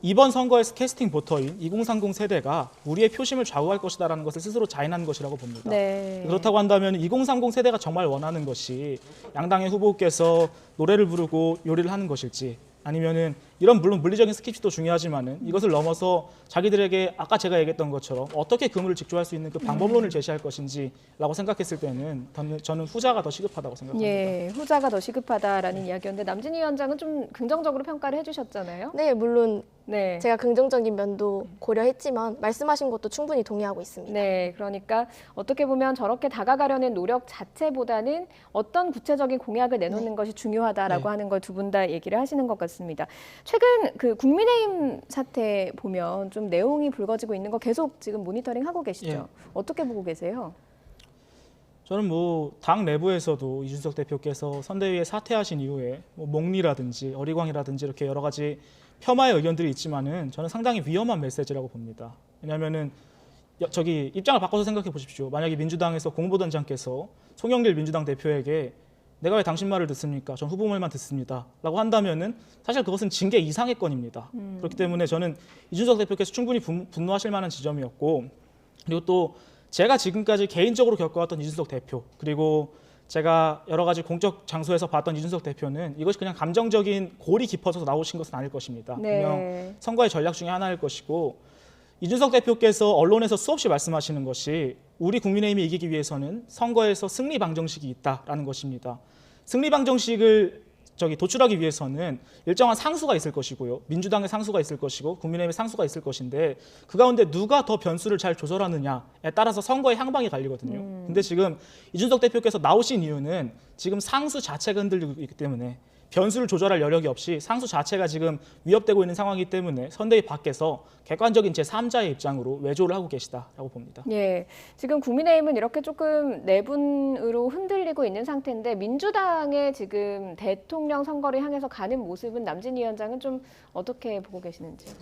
이번 선거에서 캐스팅 보터인 2030 세대가 우리의 표심을 좌우할 것이다라는 것을 스스로 자인한 것이라고 봅니다. 네. 그렇다고 한다면 2030 세대가 정말 원하는 것이 양당의 후보께서 노래를 부르고 요리를 하는 것일지, 아니면은 이런 물론 물리적인 스킵도 중요하지만은 이것을 넘어서 자기들에게 아까 제가 얘기했던 것처럼 어떻게 그물을 직조할 수 있는 그 방법론을 제시할 것인지라고 생각했을 때는 저는 후자가 더 시급하다고 생각합니다. 예, 후자가 더 시급하다라는 이야기였는데 남진희 위원장은 좀 긍정적으로 평가를 해주셨잖아요. 네, 물론 네. 제가 긍정적인 면도 고려했지만 말씀하신 것도 충분히 동의하고 있습니다. 네, 그러니까 어떻게 보면 저렇게 다가가려는 노력 자체보다는 어떤 구체적인 공약을 내놓는 것이 중요하다라고 네. 하는 걸 두 분 다 얘기를 하시는 것 같습니다. 최근 그 국민의힘 사태 보면 좀 내용이 불거지고 있는 거 계속 지금 모니터링하고 계시죠? 예. 어떻게 보고 계세요? 저는 뭐 당 내부에서도 이준석 대표께서 선대위에 사퇴하신 이후에 뭐 목리라든지 어리광이라든지 이렇게 여러 가지 폄하의 의견들이 있지만은 저는 상당히 위험한 메시지라고 봅니다. 왜냐하면은 저기 입장을 바꿔서 생각해 보십시오. 만약에 민주당에서 공보단장께서 송영길 민주당 대표에게 내가 왜 당신 말을 듣습니까? 전 후보 말만 듣습니다. 라고 한다면은 사실 그것은 징계 이상의 건입니다. 그렇기 때문에 저는 이준석 대표께서 충분히 분노하실 만한 지점이었고, 그리고 또 제가 지금까지 개인적으로 겪어왔던 이준석 대표, 그리고 제가 여러 가지 공적 장소에서 봤던 이준석 대표는 이것이 그냥 감정적인 골이 깊어져서 나오신 것은 아닐 것입니다. 분명 선거의 전략 중에 하나일 것이고, 이준석 대표께서 언론에서 수없이 말씀하시는 것이 우리 국민의힘이 이기기 위해서는 선거에서 승리 방정식이 있다라는 것입니다. 승리 방정식을 도출하기 위해서는 일정한 상수가 있을 것이고요. 민주당의 상수가 있을 것이고 국민의힘의 상수가 있을 것인데 그 가운데 누가 더 변수를 잘 조절하느냐에 따라서 선거의 향방이 갈리거든요. 근데 지금 이준석 대표께서 나오신 이유는 지금 상수 자체가 흔들리고 있기 때문에 변수를 조절할 여력이 없이 상수 자체가 지금 위협되고 있는 상황이기 때문에 선대위 밖에서 객관적인 제3자의 입장으로 외조를 하고 계시다라고 봅니다. 예, 지금 국민의힘은 이렇게 조금 내분으로 흔들리고 있는 상태인데 민주당의 지금 대통령 선거를 향해서 가는 모습은 남진희 위원장은 좀 어떻게 보고 계시는지요?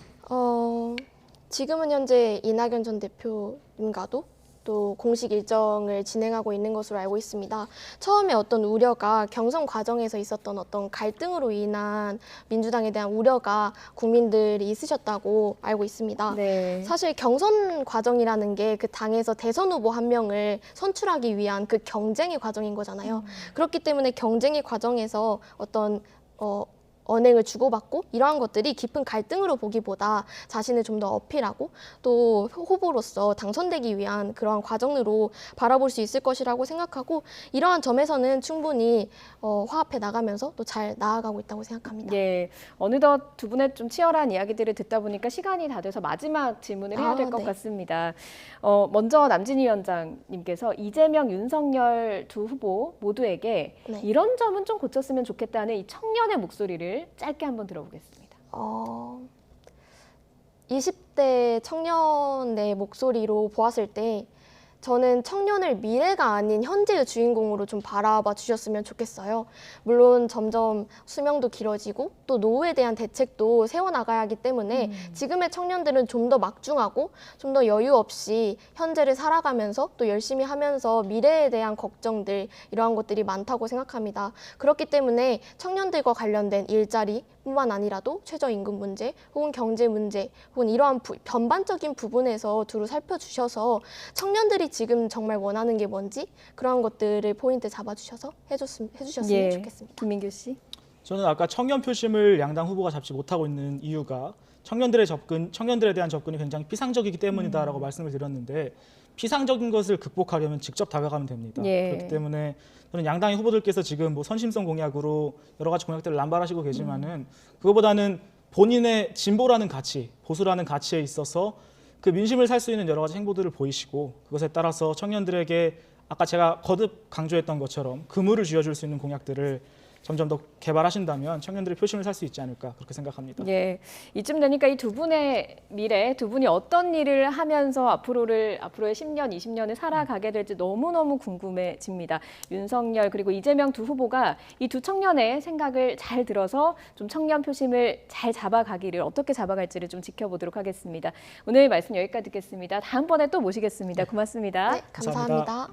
지금은 현재 이낙연 전 대표님과도 또 공식 일정을 진행하고 있는 것으로 알고 있습니다. 처음에 어떤 우려가 경선 과정에서 있었던 어떤 갈등으로 인한 민주당에 대한 우려가 국민들이 있으셨다고 알고 있습니다. 네. 사실 경선 과정이라는 게 그 당에서 대선 후보 한 명을 선출하기 위한 그 경쟁의 과정인 거잖아요. 그렇기 때문에 경쟁의 과정에서 어떤 언행을 주고받고 이러한 것들이 깊은 갈등으로 보기보다 자신을 좀 더 어필하고 또 후보로서 당선되기 위한 그러한 과정으로 바라볼 수 있을 것이라고 생각하고 이러한 점에서는 충분히 화합해 나가면서 또 잘 나아가고 있다고 생각합니다. 예, 어느덧 두 분의 좀 치열한 이야기들을 듣다 보니까 시간이 다 돼서 마지막 질문을 해야 될 것 네. 같습니다. 먼저 남진희 위원장님께서 이재명, 윤석열 두 후보 모두에게 네. 이런 점은 좀 고쳤으면 좋겠다는 이 청년의 목소리를 짧게 한번 들어보겠습니다. 20대 청년의 목소리로 보았을 때 저는 청년을 미래가 아닌 현재의 주인공으로 좀 바라봐 주셨으면 좋겠어요. 물론 점점 수명도 길어지고 또 노후에 대한 대책도 세워나가야 하기 때문에 지금의 청년들은 좀 더 막중하고 좀 더 여유 없이 현재를 살아가면서 또 열심히 하면서 미래에 대한 걱정들 이러한 것들이 많다고 생각합니다. 그렇기 때문에 청년들과 관련된 일자리 뿐만 아니라도 최저임금 문제 혹은 경제 문제 혹은 이러한 전반적인 부분에서 두루 살펴주셔서 청년들이 지금 정말 원하는 게 뭔지 그러한 것들을 포인트 잡아주셔서 해주셨으면 좋겠습니다. 김민규 씨. 저는 아까 청년 표심을 양당 후보가 잡지 못하고 있는 이유가 청년들에 대한 접근이 굉장히 피상적이기 때문이다라고 말씀을 드렸는데 피상적인 것을 극복하려면 직접 다가가면 됩니다. 그렇기 때문에 저는 양당의 후보들께서 지금 뭐 선심성 공약으로 여러 가지 공약들을 남발하시고 계지만은 그거보다는 본인의 진보라는 가치, 보수라는 가치에 있어서 그 민심을 살 수 있는 여러 가지 행보들을 보이시고 그것에 따라서 청년들에게 아까 제가 거듭 강조했던 것처럼 그물을 쥐어줄 수 있는 공약들을 점점 더 개발하신다면 청년들의 표심을 살 수 있지 않을까 그렇게 생각합니다. 예, 이쯤 되니까 이 두 분의 미래, 두 분이 어떤 일을 하면서 앞으로의 10년, 20년을 살아가게 될지 너무너무 궁금해집니다. 윤석열 그리고 이재명 두 후보가 이 두 청년의 생각을 잘 들어서 좀 청년 표심을 잘 잡아가기를 어떻게 잡아갈지를 좀 지켜보도록 하겠습니다. 오늘 말씀 여기까지 듣겠습니다. 다음번에 또 모시겠습니다. 고맙습니다. 네, 감사합니다.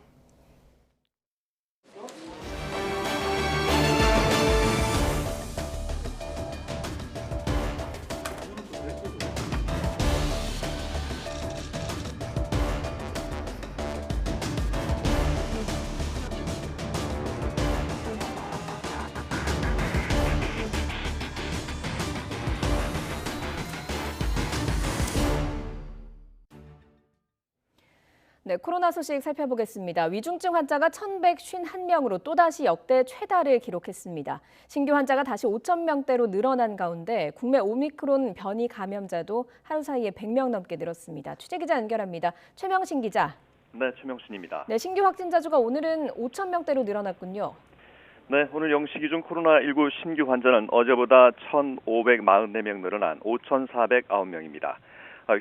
네, 코로나 소식 살펴보겠습니다. 위중증 환자가 1,151명으로 또다시 역대 최다를 기록했습니다. 신규 환자가 다시 5,000명대로 늘어난 가운데 국내 오미크론 변이 감염자도 하루 사이에 100명 넘게 늘었습니다. 취재기자 연결합니다. 최명신 기자. 네, 최명신입니다. 네, 신규 확진자 수가 오늘은 5,000명대로 늘어났군요. 네, 오늘 0시 기준 코로나19 신규 환자는 어제보다 1,544명 늘어난 5,409명입니다.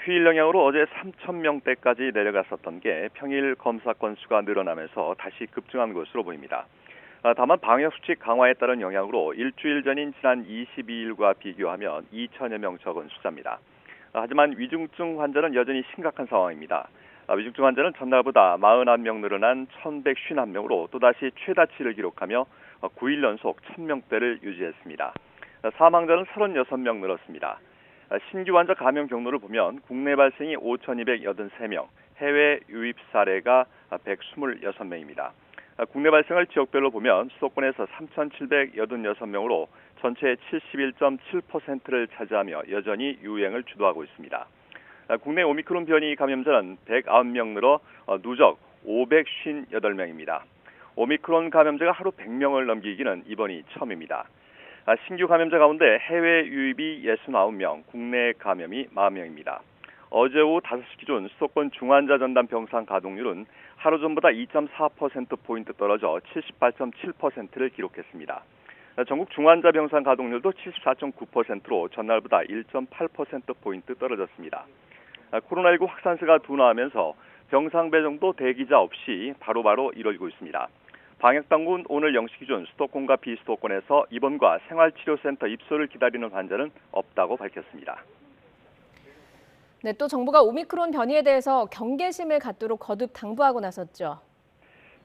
휴일 영향으로 어제 3,000명대까지 내려갔었던 게 평일 검사 건수가 늘어나면서 다시 급증한 것으로 보입니다. 다만 방역 수칙 강화에 따른 영향으로 일주일 전인 지난 22일과 비교하면 2,000여 명 적은 숫자입니다. 하지만 위중증 환자는 여전히 심각한 상황입니다. 위중증 환자는 전날보다 41명 늘어난 1,151명으로 또다시 최다치를 기록하며 9일 연속 1,000명대를 유지했습니다. 사망자는 36명 늘었습니다. 신규 환자 감염 경로를 보면 국내 발생이 5,283명, 해외 유입 사례가 126명입니다. 국내 발생을 지역별로 보면 수도권에서 3,786명으로 전체의 71.7%를 차지하며 여전히 유행을 주도하고 있습니다. 국내 오미크론 변이 감염자는 109명 늘어 누적 558명입니다. 오미크론 감염자가 하루 100명을 넘기기는 이번이 처음입니다. 신규 감염자 가운데 해외 유입이 69명, 국내 감염이 40명입니다. 어제 오후 5시 기준 수도권 중환자 전담 병상 가동률은 하루 전보다 2.4%포인트 떨어져 78.7%를 기록했습니다. 전국 중환자 병상 가동률도 74.9%로 전날보다 1.8%포인트 떨어졌습니다. 코로나19 확산세가 둔화하면서 병상 배정도 대기자 없이 바로바로 이뤄지고 있습니다. 방역당국은 오늘 0시 기준 수도권과 비수도권에서 입원과 생활치료센터 입소를 기다리는 환자는 없다고 밝혔습니다. 네, 또 정부가 오미크론 변이에 대해서 경계심을 갖도록 거듭 당부하고 나섰죠.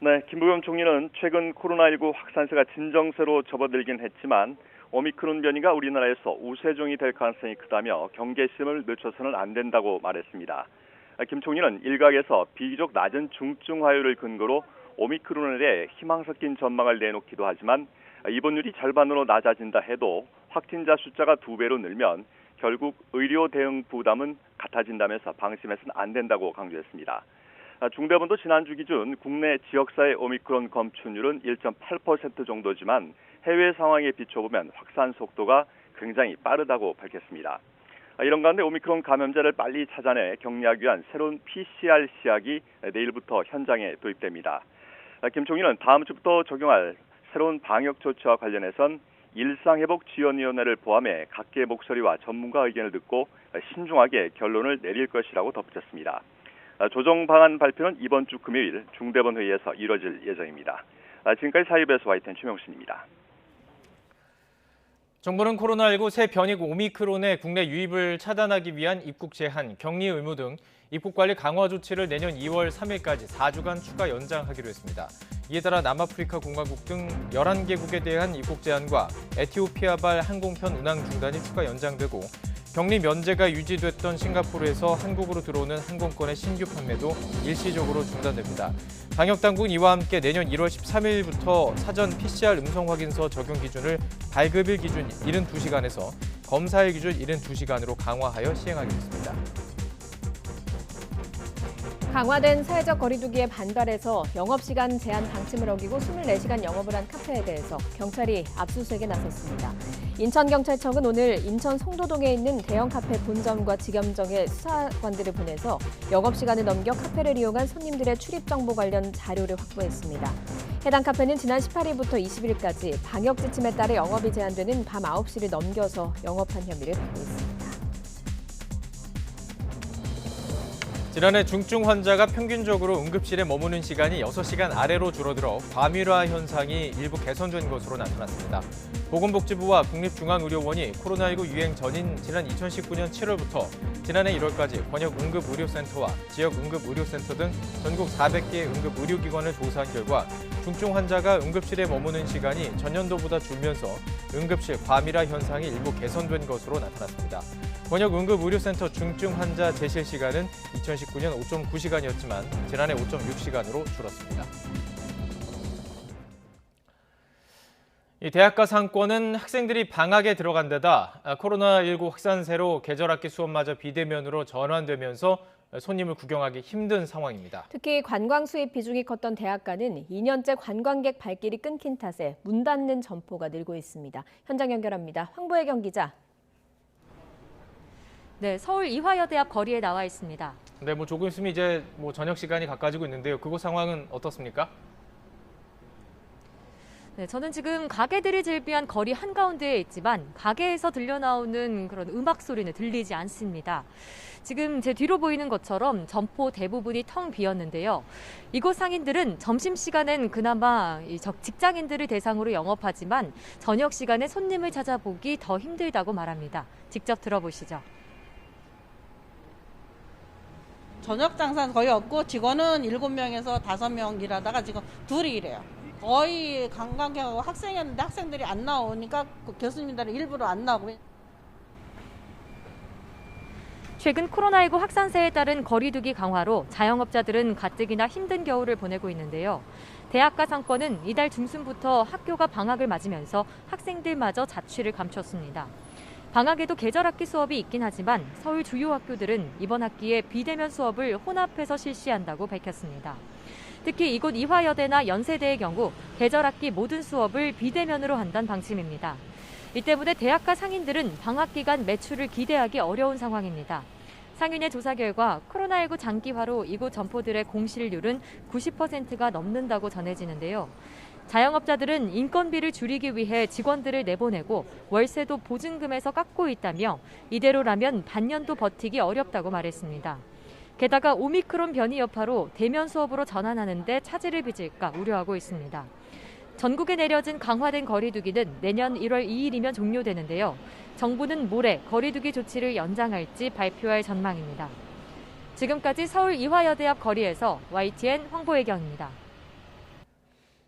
네, 김부겸 총리는 최근 코로나19 확산세가 진정세로 접어들긴 했지만 오미크론 변이가 우리나라에서 우세종이 될 가능성이 크다며 경계심을 늦춰서는 안 된다고 말했습니다. 김 총리는 일각에서 비교적 낮은 중증화율을 근거로 오미크론에 대해 희망 섞인 전망을 내놓기도 하지만 입원율이 절반으로 낮아진다 해도 확진자 숫자가 2배로 늘면 결국 의료 대응 부담은 같아진다면서 방심해서는 안 된다고 강조했습니다. 중대본도 지난주 기준 국내 지역사회 오미크론 검출률은 1.8% 정도지만 해외 상황에 비춰보면 확산 속도가 굉장히 빠르다고 밝혔습니다. 이런 가운데 오미크론 감염자를 빨리 찾아내 격리하기 위한 새로운 PCR 시약이 내일부터 현장에 도입됩니다. 김 총리는 다음 주부터 적용할 새로운 방역 조치와 관련해선 일상회복지원위원회를 포함해 각계의 목소리와 전문가 의견을 듣고 신중하게 결론을 내릴 것이라고 덧붙였습니다. 조정 방안 발표는 이번 주 금요일 중대본 회의에서 이뤄질 예정입니다. 지금까지 사이버에서 YTN 최명신입니다. 정부는 코로나19 새 변이 오미크론의 국내 유입을 차단하기 위한 입국 제한, 격리 의무 등 입국 관리 강화 조치를 내년 2월 3일까지 4주간 추가 연장하기로 했습니다. 이에 따라 남아프리카 공화국 등 11개국에 대한 입국 제한과 에티오피아발 항공편 운항 중단이 추가 연장되고 격리 면제가 유지됐던 싱가포르에서 한국으로 들어오는 항공권의 신규 판매도 일시적으로 중단됩니다. 방역당국은 이와 함께 내년 1월 13일부터 사전 PCR 음성 확인서 적용 기준을 발급일 기준 72시간에서 검사일 기준 72시간으로 강화하여 시행하기로 했습니다. 강화된 사회적 거리두기에 반발해서 영업시간 제한 방침을 어기고 24시간 영업을 한 카페에 대해서 경찰이 압수수색에 나섰습니다. 인천경찰청은 오늘 인천 송도동에 있는 대형 카페 본점과 지점장의 수사관들을 보내서 영업시간을 넘겨 카페를 이용한 손님들의 출입 정보 관련 자료를 확보했습니다. 해당 카페는 지난 18일부터 20일까지 방역 지침에 따라 영업이 제한되는 밤 9시를 넘겨서 영업한 혐의를 받고 있습니다. 지난해 중증 환자가 평균적으로 응급실에 머무는 시간이 6시간 아래로 줄어들어 과밀화 현상이 일부 개선된 것으로 나타났습니다. 보건복지부와 국립중앙의료원이 코로나19 유행 전인 지난 2019년 7월부터 지난해 1월까지 권역 응급의료센터와 지역 응급의료센터 등 전국 400개 응급의료기관을 조사한 결과 중증 환자가 응급실에 머무는 시간이 전년도보다 줄면서 응급실 과밀화 현상이 일부 개선된 것으로 나타났습니다. 권역 응급의료센터 중증 환자 재실 시간은 2019년 5.9시간이었지만 지난해 5.6시간으로 줄었습니다. 이 대학가 상권은 학생들이 방학에 들어간 데다 코로나19 확산세로 계절학기 수업마저 비대면으로 전환되면서 손님을 구경하기 힘든 상황입니다. 특히 관광 수입 비중이 컸던 대학가는 2년째 관광객 발길이 끊긴 탓에 문 닫는 점포가 늘고 있습니다. 현장 연결합니다. 황보혜경 기자. 네, 서울 이화여대 앞 거리에 나와 있습니다. 네, 조금 있으면 이제 저녁 시간이 가까워지고 있는데요. 그곳 상황은 어떻습니까? 네, 저는 지금 가게들이 즐비한 거리 한가운데에 있지만 가게에서 들려나오는 그런 음악 소리는 들리지 않습니다. 지금 제 뒤로 보이는 것처럼 점포 대부분이 텅 비었는데요. 이곳 상인들은 점심시간엔 그나마 직장인들을 대상으로 영업하지만 저녁 시간에 손님을 찾아보기 더 힘들다고 말합니다. 직접 들어보시죠. 저녁 장사는 거의 없고 직원은 7명에서 5명 일하다가 지금 2이 일해요. 거의 관광객하고 학생이었는데 학생들이 안 나오니까 교수님들은 일부러 안 나오고. 최근 코로나19 확산세에 따른 거리두기 강화로 자영업자들은 가뜩이나 힘든 겨울을 보내고 있는데요. 대학가 상권은 이달 중순부터 학교가 방학을 맞으면서 학생들마저 자취를 감췄습니다. 방학에도 계절학기 수업이 있긴 하지만 서울 주요 학교들은 이번 학기에 비대면 수업을 혼합해서 실시한다고 밝혔습니다. 특히 이곳 이화여대나 연세대의 경우 계절학기 모든 수업을 비대면으로 한다는 방침입니다. 이 때문에 대학가 상인들은 방학 기간 매출을 기대하기 어려운 상황입니다. 상인의 조사 결과 코로나19 장기화로 이곳 점포들의 공실률은 90%가 넘는다고 전해지는데요. 자영업자들은 인건비를 줄이기 위해 직원들을 내보내고 월세도 보증금에서 깎고 있다며 이대로라면 반년도 버티기 어렵다고 말했습니다. 게다가 오미크론 변이 여파로 대면 수업으로 전환하는 데 차질을 빚을까 우려하고 있습니다. 전국에 내려진 강화된 거리두기는 내년 1월 2일이면 종료되는데요. 정부는 모레 거리두기 조치를 연장할지 발표할 전망입니다. 지금까지 서울 이화여대 앞 거리에서 YTN 황보혜경입니다.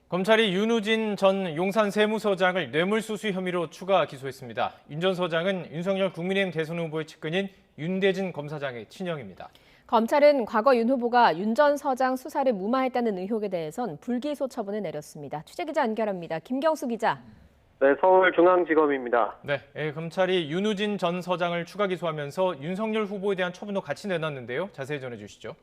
검찰이 윤우진 전 용산 세무서장을 뇌물수수 혐의로 추가 기소했습니다. 윤 전 서장은 윤석열 국민의힘 대선 후보의 측근인 윤대진 검사장의 친형입니다. 검찰은 과거 윤 후보가 윤 전 서장 수사를 무마했다는 의혹에 대해선 불기소 처분을 내렸습니다. 취재기자 연결합니다. 김경수 기자. 네, 서울중앙지검입니다. 네, 검찰이 윤우진 전 서장을 추가 기소하면서 윤석열 후보에 대한 처분도 같이 내놨는데요. 자세히 전해주시죠.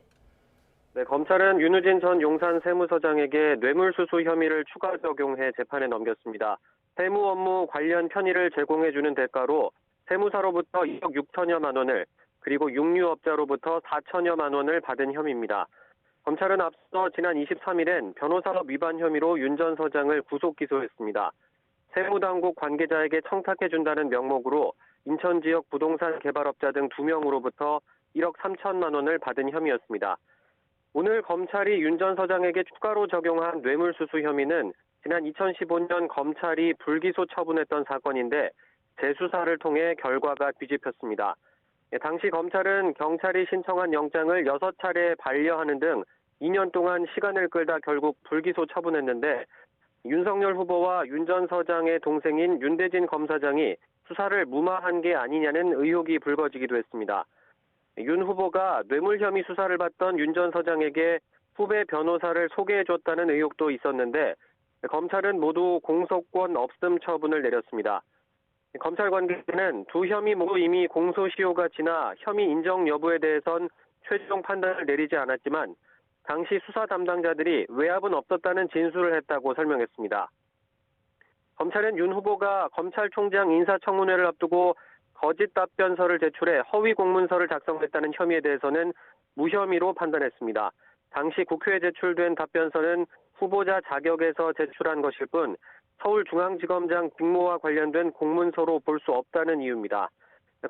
네, 검찰은 윤우진 전 용산 세무서장에게 뇌물수수 혐의를 추가 적용해 재판에 넘겼습니다. 세무 업무 관련 편의를 제공해주는 대가로 세무사로부터 2억 6천여만 원을 그리고 육류업자로부터 4천여만 원을 받은 혐의입니다. 검찰은 앞서 지난 23일엔 변호사법 위반 혐의로 윤 전 서장을 구속 기소했습니다. 세무당국 관계자에게 청탁해준다는 명목으로 인천 지역 부동산 개발업자 등 2명으로부터 1억 3천만 원을 받은 혐의였습니다. 오늘 검찰이 윤 전 서장에게 추가로 적용한 뇌물수수 혐의는 지난 2015년 검찰이 불기소 처분했던 사건인데 재수사를 통해 결과가 뒤집혔습니다. 당시 검찰은 경찰이 신청한 영장을 6차례 반려하는 등 2년 동안 시간을 끌다 결국 불기소 처분했는데 윤석열 후보와 윤 전 서장의 동생인 윤대진 검사장이 수사를 무마한 게 아니냐는 의혹이 불거지기도 했습니다. 윤 후보가 뇌물 혐의 수사를 받던 윤 전 서장에게 후배 변호사를 소개해줬다는 의혹도 있었는데 검찰은 모두 공소권 없음 처분을 내렸습니다. 검찰 관계자는 두 혐의 모두 이미 공소시효가 지나 혐의 인정 여부에 대해선 최종 판단을 내리지 않았지만 당시 수사 담당자들이 외압은 없었다는 진술을 했다고 설명했습니다. 검찰은 윤 후보가 검찰총장 인사청문회를 앞두고 거짓 답변서를 제출해 허위 공문서를 작성했다는 혐의에 대해서는 무혐의로 판단했습니다. 당시 국회에 제출된 답변서는 후보자 자격에서 제출한 것일 뿐 서울중앙지검장 직무와 관련된 공문서로 볼 수 없다는 이유입니다.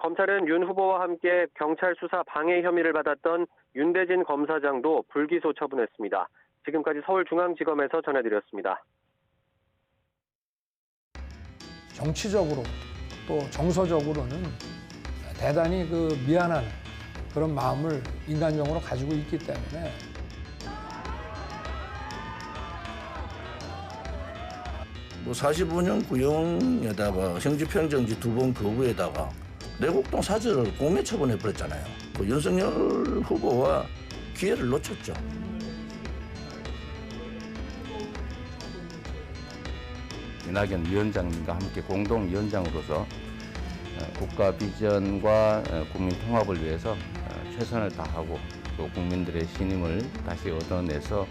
검찰은 윤 후보와 함께 경찰 수사 방해 혐의를 받았던 윤대진 검사장도 불기소 처분했습니다. 지금까지 서울중앙지검에서 전해드렸습니다. 정치적으로 또 정서적으로는 대단히 미안한 그런 마음을 인간적으로 가지고 있기 때문에 뭐 45년 구형에다가 형집행정지 2번 거부에다가 내곡동 사저를 공매 처분해버렸잖아요. 윤석열 후보와 기회를 놓쳤죠. 이낙연 위원장님과 함께 공동위원장으로서 국가 비전과 국민 통합을 위해서 최선을 다하고 또 국민들의 신임을 다시 얻어내서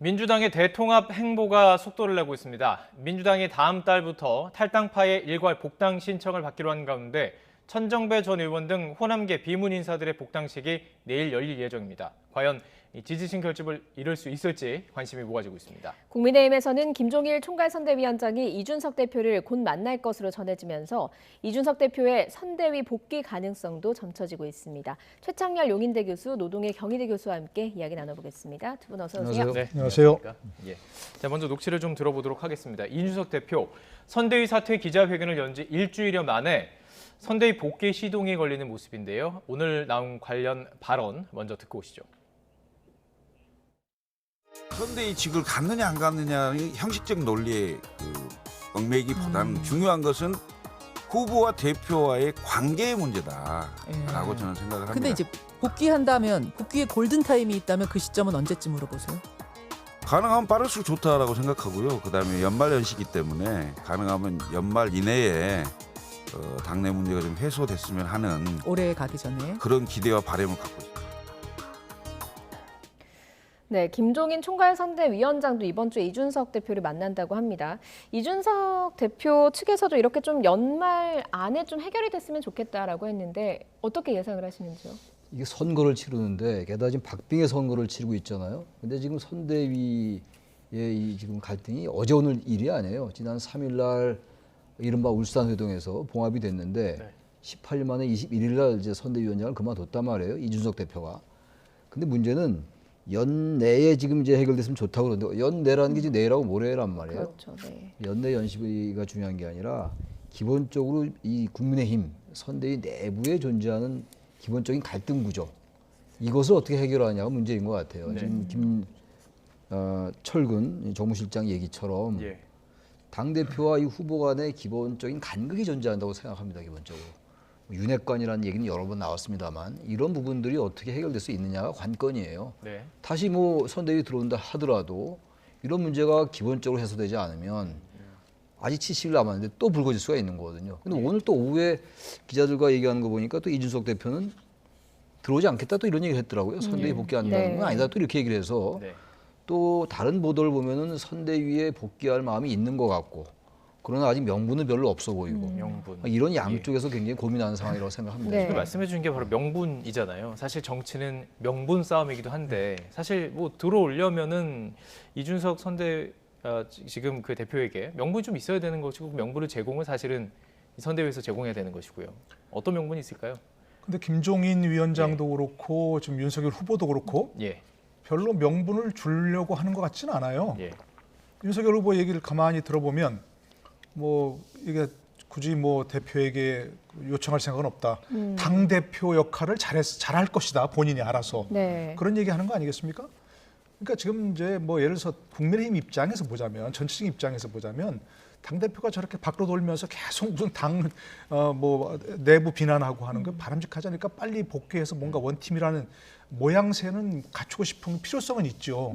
민주당의 대통합 행보가 속도를 내고 있습니다. 민주당이 다음 달부터 탈당파의 일괄 복당 신청을 받기로 한 가운데 천정배 전 의원 등 호남계 비문 인사들의 복당식이 내일 열릴 예정입니다. 과연 지지층 결집을 이룰 수 있을지 관심이 모아지고 있습니다. 국민의힘에서는 김종일 총괄선대위원장이 이준석 대표를 곧 만날 것으로 전해지면서 이준석 대표의 선대위 복귀 가능성도 점쳐지고 있습니다. 최창렬 용인대 교수, 노동의 경희대 교수와 함께 이야기 나눠보겠습니다. 두 분 어서 오세요. 네, 안녕하세요. 예. 자, 먼저 녹취를 좀 들어보도록 하겠습니다. 이준석 대표 선대위 사퇴 기자회견을 연 지 일주일여 만에 선대위 복귀 시동이 걸리는 모습인데요. 오늘 나온 관련 발언 먼저 듣고 오시죠. 선대위직을 갖느냐 안 갖느냐의 형식적 논리의 얽매기보다는 중요한 것은 후보와 대표와의 관계의 문제다라고 저는 생각을 합니다. 근데 이제 복귀한다면 복귀의 골든타임이 있다면 그 시점은 언제쯤으로 보세요? 가능하면 빠를수록 좋다라고 생각하고요. 그다음에 연말 연시기 때문에 가능하면 연말 이내에 당내 문제가 좀 해소됐으면 하는 올해 가기 전에 그런 기대와 바람을 갖고 있습니다. 네, 김종인 총괄선대위원장도 이번 주에 이준석 대표를 만난다고 합니다. 이준석 대표 측에서도 이렇게 좀 연말 안에 좀 해결이 됐으면 좋겠다라고 했는데 어떻게 예상을 하시는지요? 이게 선거를 치르는데 게다가 지금 박빙의 선거를 치르고 있잖아요. 근데 지금 선대위의 이 지금 갈등이 어제 오늘 일이 아니에요. 지난 3일 날 이른바 울산회동에서 봉합이 됐는데 18일 만에 21일 날 이제 선대위원장을 그만뒀단 말이에요. 이준석 대표가. 근데 문제는 연내에 지금 이제 해결됐으면 좋다고 그러는데 연내라는 게 지금 내일하고 모레란 말이에요. 그렇죠. 네. 연내 연시가 중요한 게 아니라 기본적으로 이 국민의힘 선대위 내부에 존재하는 기본적인 갈등 구조 이것을 어떻게 해결하냐가 문제인 것 같아요. 네. 지금 철근 정무실장 얘기처럼 예. 당대표와 이 후보 간의 기본적인 간극이 존재한다고 생각합니다. 기본적으로. 윤핵관이라는 얘기는 여러 번 나왔습니다만 이런 부분들이 어떻게 해결될 수 있느냐가 관건이에요. 네. 다시 뭐 선대위 들어온다 하더라도 이런 문제가 기본적으로 해소되지 않으면 아직 70일 남았는데 또 불거질 수가 있는 거거든요. 근데 오늘 또 오후에 기자들과 얘기하는 거 보니까 또 이준석 대표는 들어오지 않겠다 또 이런 얘기를 했더라고요. 선대위 복귀한다는 건 아니다 또 이렇게 얘기를 해서 또 다른 보도를 보면은 선대위에 복귀할 마음이 있는 것 같고 그러나 아직 명분은 별로 없어 보이고 명분. 이런 양쪽에서 굉장히 고민하는 상황이라고 생각합니다. 지금 말씀해 주신 게 바로 명분이잖아요. 사실 정치는 명분 싸움이기도 한데 사실 뭐 들어오려면은 이준석 지금 그 대표에게 명분이 좀 있어야 되는 것이고 명분을 제공은 사실은 선대위에서 제공해야 되는 것이고요. 어떤 명분이 있을까요? 근데 김종인 위원장도 그렇고 지금 윤석열 후보도 그렇고 별로 명분을 주려고 하는 것 같지는 않아요. 윤석열 후보 얘기를 가만히 들어보면 뭐 이게 굳이 뭐 대표에게 요청할 생각은 없다. 당 대표 역할을 잘할 것이다. 본인이 알아서 그런 얘기하는 거 아니겠습니까? 그러니까 지금 이제 뭐 예를 들어서 국민의힘 입장에서 보자면 전체적인 입장에서 보자면 당 대표가 저렇게 밖으로 돌면서 계속 무슨 당 뭐 내부 비난하고 하는 거 바람직하지 않으니까 빨리 복귀해서 뭔가 원팀이라는 모양새는 갖추고 싶은 필요성은 있죠.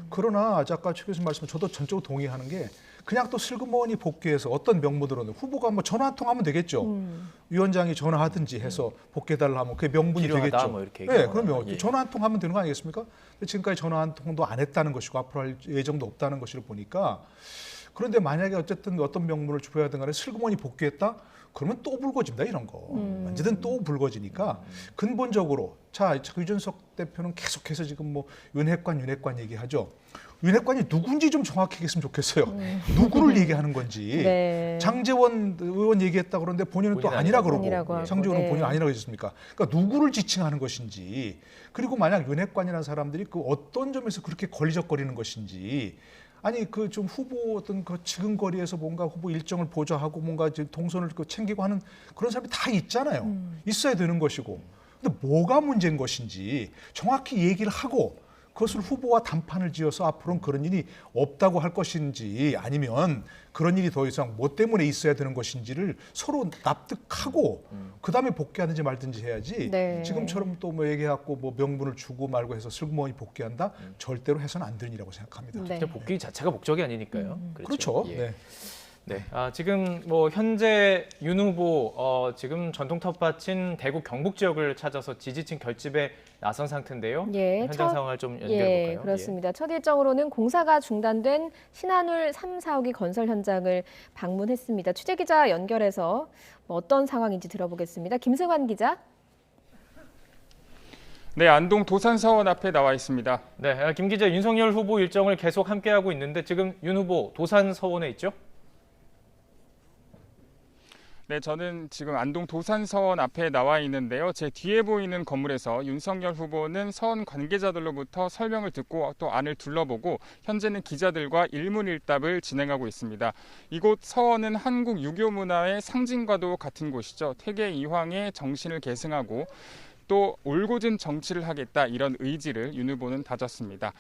그러나 아까 최 교수님 말씀 저도 전적으로 동의하는 게 그냥 또 슬그머니 복귀해서 어떤 명분으로는 후보가 뭐 전화 한 통 하면 되겠죠. 위원장이 전화하든지 해서 복귀해달라 하면 그게 명분이 되겠죠. 뭐 이렇게 네, 그러면 전화 한 통 하면 되는 거 아니겠습니까? 지금까지 전화 한 통도 안 했다는 것이고 앞으로 할 예정도 없다는 것을 보니까 그런데 만약에 어쨌든 어떤 명분을 주어야든 간에 슬그머니 복귀했다? 그러면 또 불거진다 이런 거. 언제든 또 불거지니까 근본적으로 자 이준석 대표는 계속해서 지금 뭐 윤핵관 얘기하죠. 윤핵관이 누군지 좀 정확히 했으면 좋겠어요. 누구를 얘기하는 건지. 장제원 의원 얘기했다 그러는데 본인은 또 아니라 그러고 장제원은 본인 아니라고 했습니까? 그러니까 누구를 지칭하는 것인지 그리고 만약 윤핵관이라는 사람들이 그 어떤 점에서 그렇게 걸리적거리는 것인지 아니 그 좀 후보 어떤 그 지근거리에서 뭔가 후보 일정을 보좌하고 뭔가 이제 동선을 그 챙기고 하는 그런 사람이 다 있잖아요. 있어야 되는 것이고. 근데 뭐가 문제인 것인지 정확히 얘기를 하고 그것을 후보와 담판을 지어서 앞으로는 그런 일이 없다고 할 것인지 아니면 그런 일이 더 이상 뭐 때문에 있어야 되는 것인지를 서로 납득하고 그다음에 복귀하든지 말든지 해야지 네. 지금처럼 또 뭐 얘기해갖고 뭐 명분을 주고 말고 해서 슬그머니 복귀한다? 절대로 해서는 안 되는 일이라고 생각합니다. 네. 복귀 자체가 목적이 아니니까요. 그렇죠. 예. 네. 네, 지금 뭐 현재 윤 후보 지금 전통 텃밭인 대구 경북 지역을 찾아서 지지층 결집에 나선 상태인데요. 예, 현장 상황을 좀 연결해 볼까요? 예, 그렇습니다. 첫 일정으로는 공사가 중단된 신한울 3, 4호기 건설 현장을 방문했습니다. 취재 기자 연결해서 뭐 어떤 상황인지 들어보겠습니다. 김승환 기자. 네, 안동 도산서원 앞에 나와 있습니다. 네, 김 기자, 윤석열 후보 일정을 계속 함께하고 있는데 지금 윤 후보 도산서원에 있죠? 네, 저는 지금 안동 도산서원 앞에 나와 있는데요. 제 뒤에 보이는 건물에서 윤석열 후보는 서원 관계자들로부터 설명을 듣고 또 안을 둘러보고 현재는 기자들과 일문일답을 진행하고 있습니다. 이곳 서원은 한국 유교 문화의 상징과도 같은 곳이죠. 태계 이황의 정신을 계승하고 또 올곧은 정치를 하겠다 이런 의지를 윤 후보는 다졌습니다.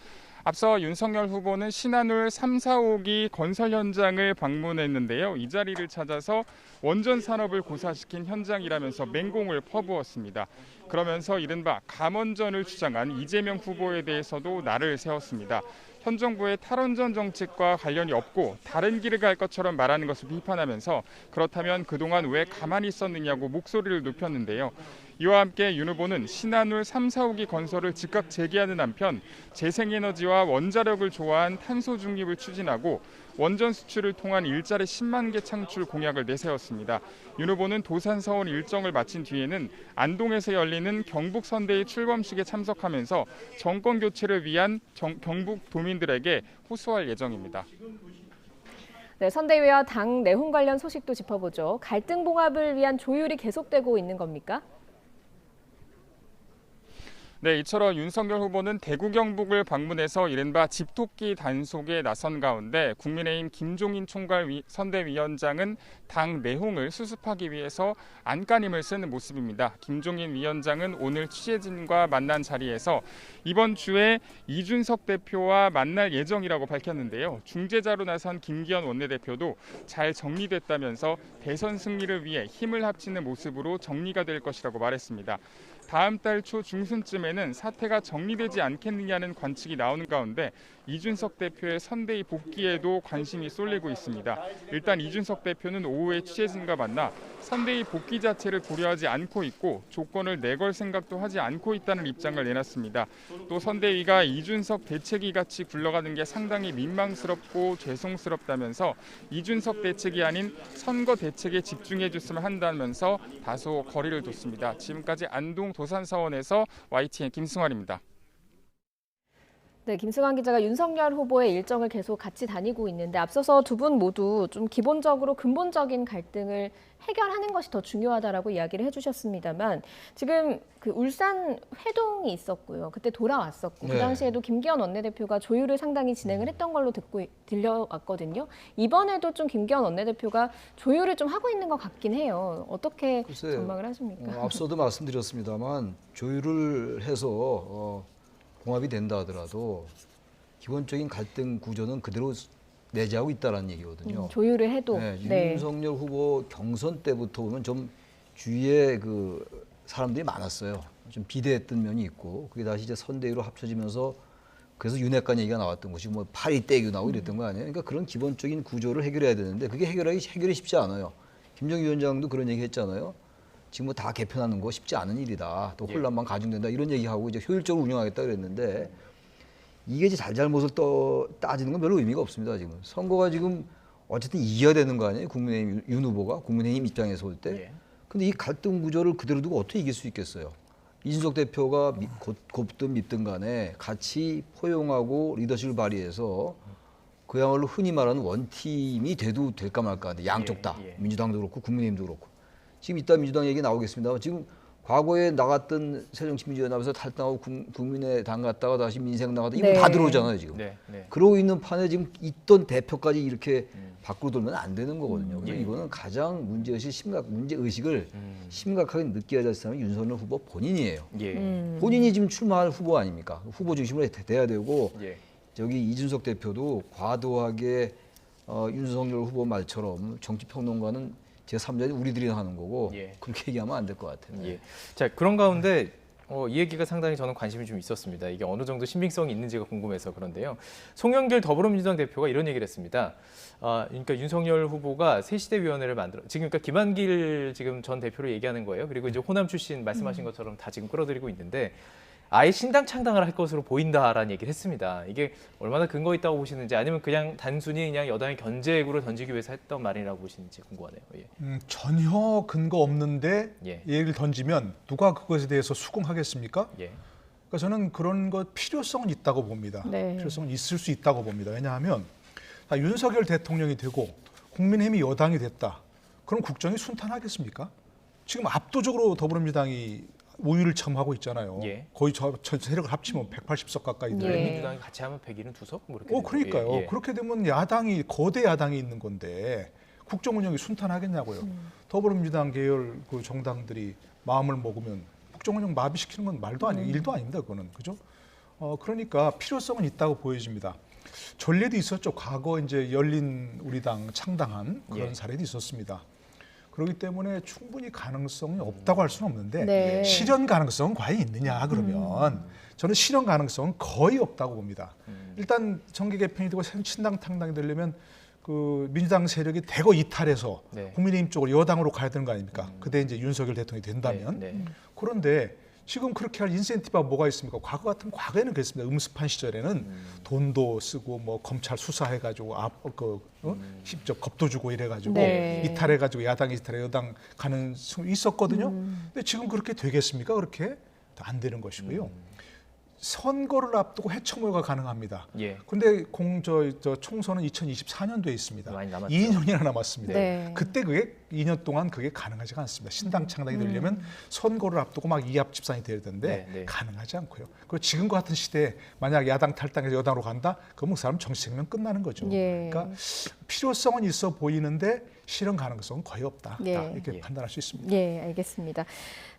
앞서 윤석열 후보는 신한울 3, 4호기 건설 현장을 방문했는데요. 이 자리를 찾아서 원전 산업을 고사시킨 현장이라면서 맹공을 퍼부었습니다. 그러면서 이른바 감원전을 주장한 이재명 후보에 대해서도 날을 세웠습니다. 현 정부의 탈원전 정책과 관련이 없고 다른 길을 갈 것처럼 말하는 것을 비판하면서 그렇다면 그동안 왜 가만히 있었느냐고 목소리를 높였는데요. 이와 함께 윤 후보는 신한울 3, 4호기 건설을 즉각 재개하는 한편 재생에너지와 원자력을 조화한 탄소 중립을 추진하고 원전 수출을 통한 일자리 10만 개 창출 공약을 내세웠습니다. 윤 후보는 도산서원 일정을 마친 뒤에는 안동에서 열리는 경북 선대위 출범식에 참석하면서 정권 교체를 위한 경북 도민들에게 호소할 예정입니다. 네, 선대위와 당 내홍 관련 소식도 짚어보죠. 갈등 봉합을 위한 조율이 계속되고 있는 겁니까? 네, 이처럼 윤석열 후보는 대구 경북을 방문해서 이른바 집토끼 단속에 나선 가운데 국민의힘 김종인 총괄 선대위원장은 당 내홍을 수습하기 위해서 안간힘을 쓰는 모습입니다. 김종인 위원장은 오늘 취재진과 만난 자리에서 이번 주에 이준석 대표와 만날 예정이라고 밝혔는데요. 중재자로 나선 김기현 원내대표도 잘 정리됐다면서 대선 승리를 위해 힘을 합치는 모습으로 정리가 될 것이라고 말했습니다. 다음 달 초 중순쯤에는 사태가 정리되지 않겠느냐는 관측이 나오는 가운데 이준석 대표의 선대위 복귀에도 관심이 쏠리고 있습니다. 일단 이준석 대표는 오후에 취재진과 만나 선대위 복귀 자체를 고려하지 않고 있고 조건을 내걸 생각도 하지 않고 있다는 입장을 내놨습니다. 또 선대위가 이준석 대책위 같이 굴러가는 게 상당히 민망스럽고 죄송스럽다면서 이준석 대책이 아닌 선거 대책에 집중해 줬으면 한다면서 다소 거리를 뒀습니다. 지금까지 안동 도산서원에서 YTN 김승환입니다. 네, 김승환 기자가 윤석열 후보의 일정을 계속 같이 다니고 있는데 앞서서 두 분 모두 좀 기본적으로 근본적인 갈등을 해결하는 것이 더 중요하다라고 이야기를 해주셨습니다만 지금 그 울산 회동이 있었고요. 그때 돌아왔었고 네. 그 당시에도 김기현 원내대표가 조율을 상당히 진행을 했던 걸로 들려왔거든요. 이번에도 좀 김기현 원내대표가 조율을 좀 하고 있는 것 같긴 해요. 어떻게 글쎄, 전망을 하십니까? 앞서도 말씀드렸습니다만 조율을 해서 봉합이 된다 하더라도 기본적인 갈등 구조는 그대로 내재하고 있다는 얘기거든요. 조율을 해도. 네, 네. 윤석열 후보 경선 때부터 보면 좀 주위에 그 사람들이 많았어요. 좀 비대했던 면이 있고 그게 다시 이제 선대위로 합쳐지면서 그래서 윤핵관 얘기가 나왔던 것이 뭐 팔이 떼기도 나오고 이랬던 거 아니에요. 그러니까 그런 기본적인 구조를 해결해야 되는데 그게 해결이 쉽지 않아요. 김정일 위원장도 그런 얘기 했잖아요. 지금 뭐 다 개편하는 거 쉽지 않은 일이다. 또 혼란만 가중된다. 이런 얘기하고 이제 효율적으로 운영하겠다 그랬는데 이게 이제 잘잘못을 따지는 건 별로 의미가 없습니다. 지금 선거가 지금 어쨌든 이겨야 되는 거 아니에요? 국민의힘 윤 후보가 국민의힘 입장에서 볼 때. 근데 이 갈등 구조를 그대로 두고 어떻게 이길 수 있겠어요? 이준석 대표가 곱든 밉든 간에 같이 포용하고 리더십을 발휘해서 그야말로 흔히 말하는 원팀이 돼도 될까 말까 하는데 양쪽 다 민주당도 그렇고 국민의힘도 그렇고 지금 이따 민주당 얘기 나오겠습니다. 지금 과거에 나갔던 새정치민주연합에서 탈당하고 국민의당 갔다가 다시 민생 나갔다 이거 네. 다 들어오잖아요 지금. 네, 네. 그러고 있는 판에 지금 있던 대표까지 이렇게 밖으로 돌면 안 되는 거거든요. 그래서 예. 이거는 가장 문제의식을 심각하게 느껴야 될 사람은 윤석열 후보 본인이에요. 예. 본인이 지금 출마할 후보 아닙니까? 후보 중심으로 돼야 되고 예. 저기 이준석 대표도 과도하게 윤석열 후보 말처럼 정치평론가는 제3자인 우리들이 하는 거고 예. 그렇게 얘기하면 안 될 것 같아요. 예. 자, 그런 가운데 이 얘기가 상당히 저는 관심이 좀 있었습니다. 이게 어느 정도 신빙성이 있는지가 궁금해서 그런데요. 송영길 더불어민주당 대표가 이런 얘기를 했습니다. 그러니까 윤석열 후보가 새시대위원회를 지금 그러니까 김한길 지금 전 대표를 얘기하는 거예요. 그리고 이제 호남 출신 말씀하신 것처럼 다 지금 끌어들이고 있는데 아예 신당 창당을 할 것으로 보인다라는 얘기를 했습니다. 이게 얼마나 근거 있다고 보시는지 아니면 그냥 단순히 그냥 여당의 견제구를 던지기 위해서 했던 말이라고 보시는지 궁금하네요. 예. 전혀 근거 없는데 예. 얘기를 던지면 누가 그것에 대해서 수긍하겠습니까? 예. 그러니까 저는 그런 것 필요성은 있다고 봅니다. 네. 필요성은 있을 수 있다고 봅니다. 왜냐하면 윤석열 대통령이 되고 국민의힘이 여당이 됐다. 그럼 국정이 순탄하겠습니까? 지금 압도적으로 더불어민주당이 우위를 점하고 있잖아요. 예. 거의 저 세력을 합치면 180석 가까이 돼요. 예. 민주당이 같이 하면 100일은 2석? 뭐 이렇게 그러니까요. 예. 예. 그렇게 되면 거대 야당이 있는 건데 국정 운영이 순탄하겠냐고요. 더불어민주당 계열 그 정당들이 마음을 먹으면 국정 운영 마비시키는 건 말도 아니에요. 일도 아닙니다. 그거는. 그죠? 그러니까 필요성은 있다고 보여집니다. 전례도 있었죠. 과거 이제 열린 우리당 창당한 그런 예. 사례도 있었습니다. 그렇기 때문에 충분히 가능성이 없다고 할 수는 없는데 네. 실현 가능성은 과연 있느냐 그러면 저는 실현 가능성은 거의 없다고 봅니다. 일단 정계 개편이 되고 신당 창당이 되려면 그 민주당 세력이 대거 이탈해서 네. 국민의힘 쪽으로 여당으로 가야 되는 거 아닙니까? 그때 이제 윤석열 대통령이 된다면 네. 그런데 지금 그렇게 할 인센티브가 뭐가 있습니까? 과거에는 그랬습니다. 음습한 시절에는 돈도 쓰고 뭐 검찰 수사해가지고 직접 겁도 주고 이래가지고 네. 이탈해가지고 야당 이탈해 여당 가는 수가 있었거든요. 근데 지금 그렇게 되겠습니까? 그렇게 안 되는 것이고요. 선거를 앞두고 해처모가 가능합니다. 예. 근데 총선은 2024년도에 있습니다. 많이 남았죠. 2년이나 남았습니다. 네. 그때 그게 2년 동안 그게 가능하지가 않습니다. 신당 창당이 되려면 선거를 앞두고 막 이합 집산이 돼야 되는데 네, 네. 가능하지 않고요. 그리고 지금과 같은 시대에 만약 야당 탈당해서 여당으로 간다? 그러면 그 사람 정치 생명 끝나는 거죠. 예. 그러니까 필요성은 있어 보이는데 실현 가능성은 거의 없다. 예. 이렇게 판단할 수 있습니다. 예, 알겠습니다.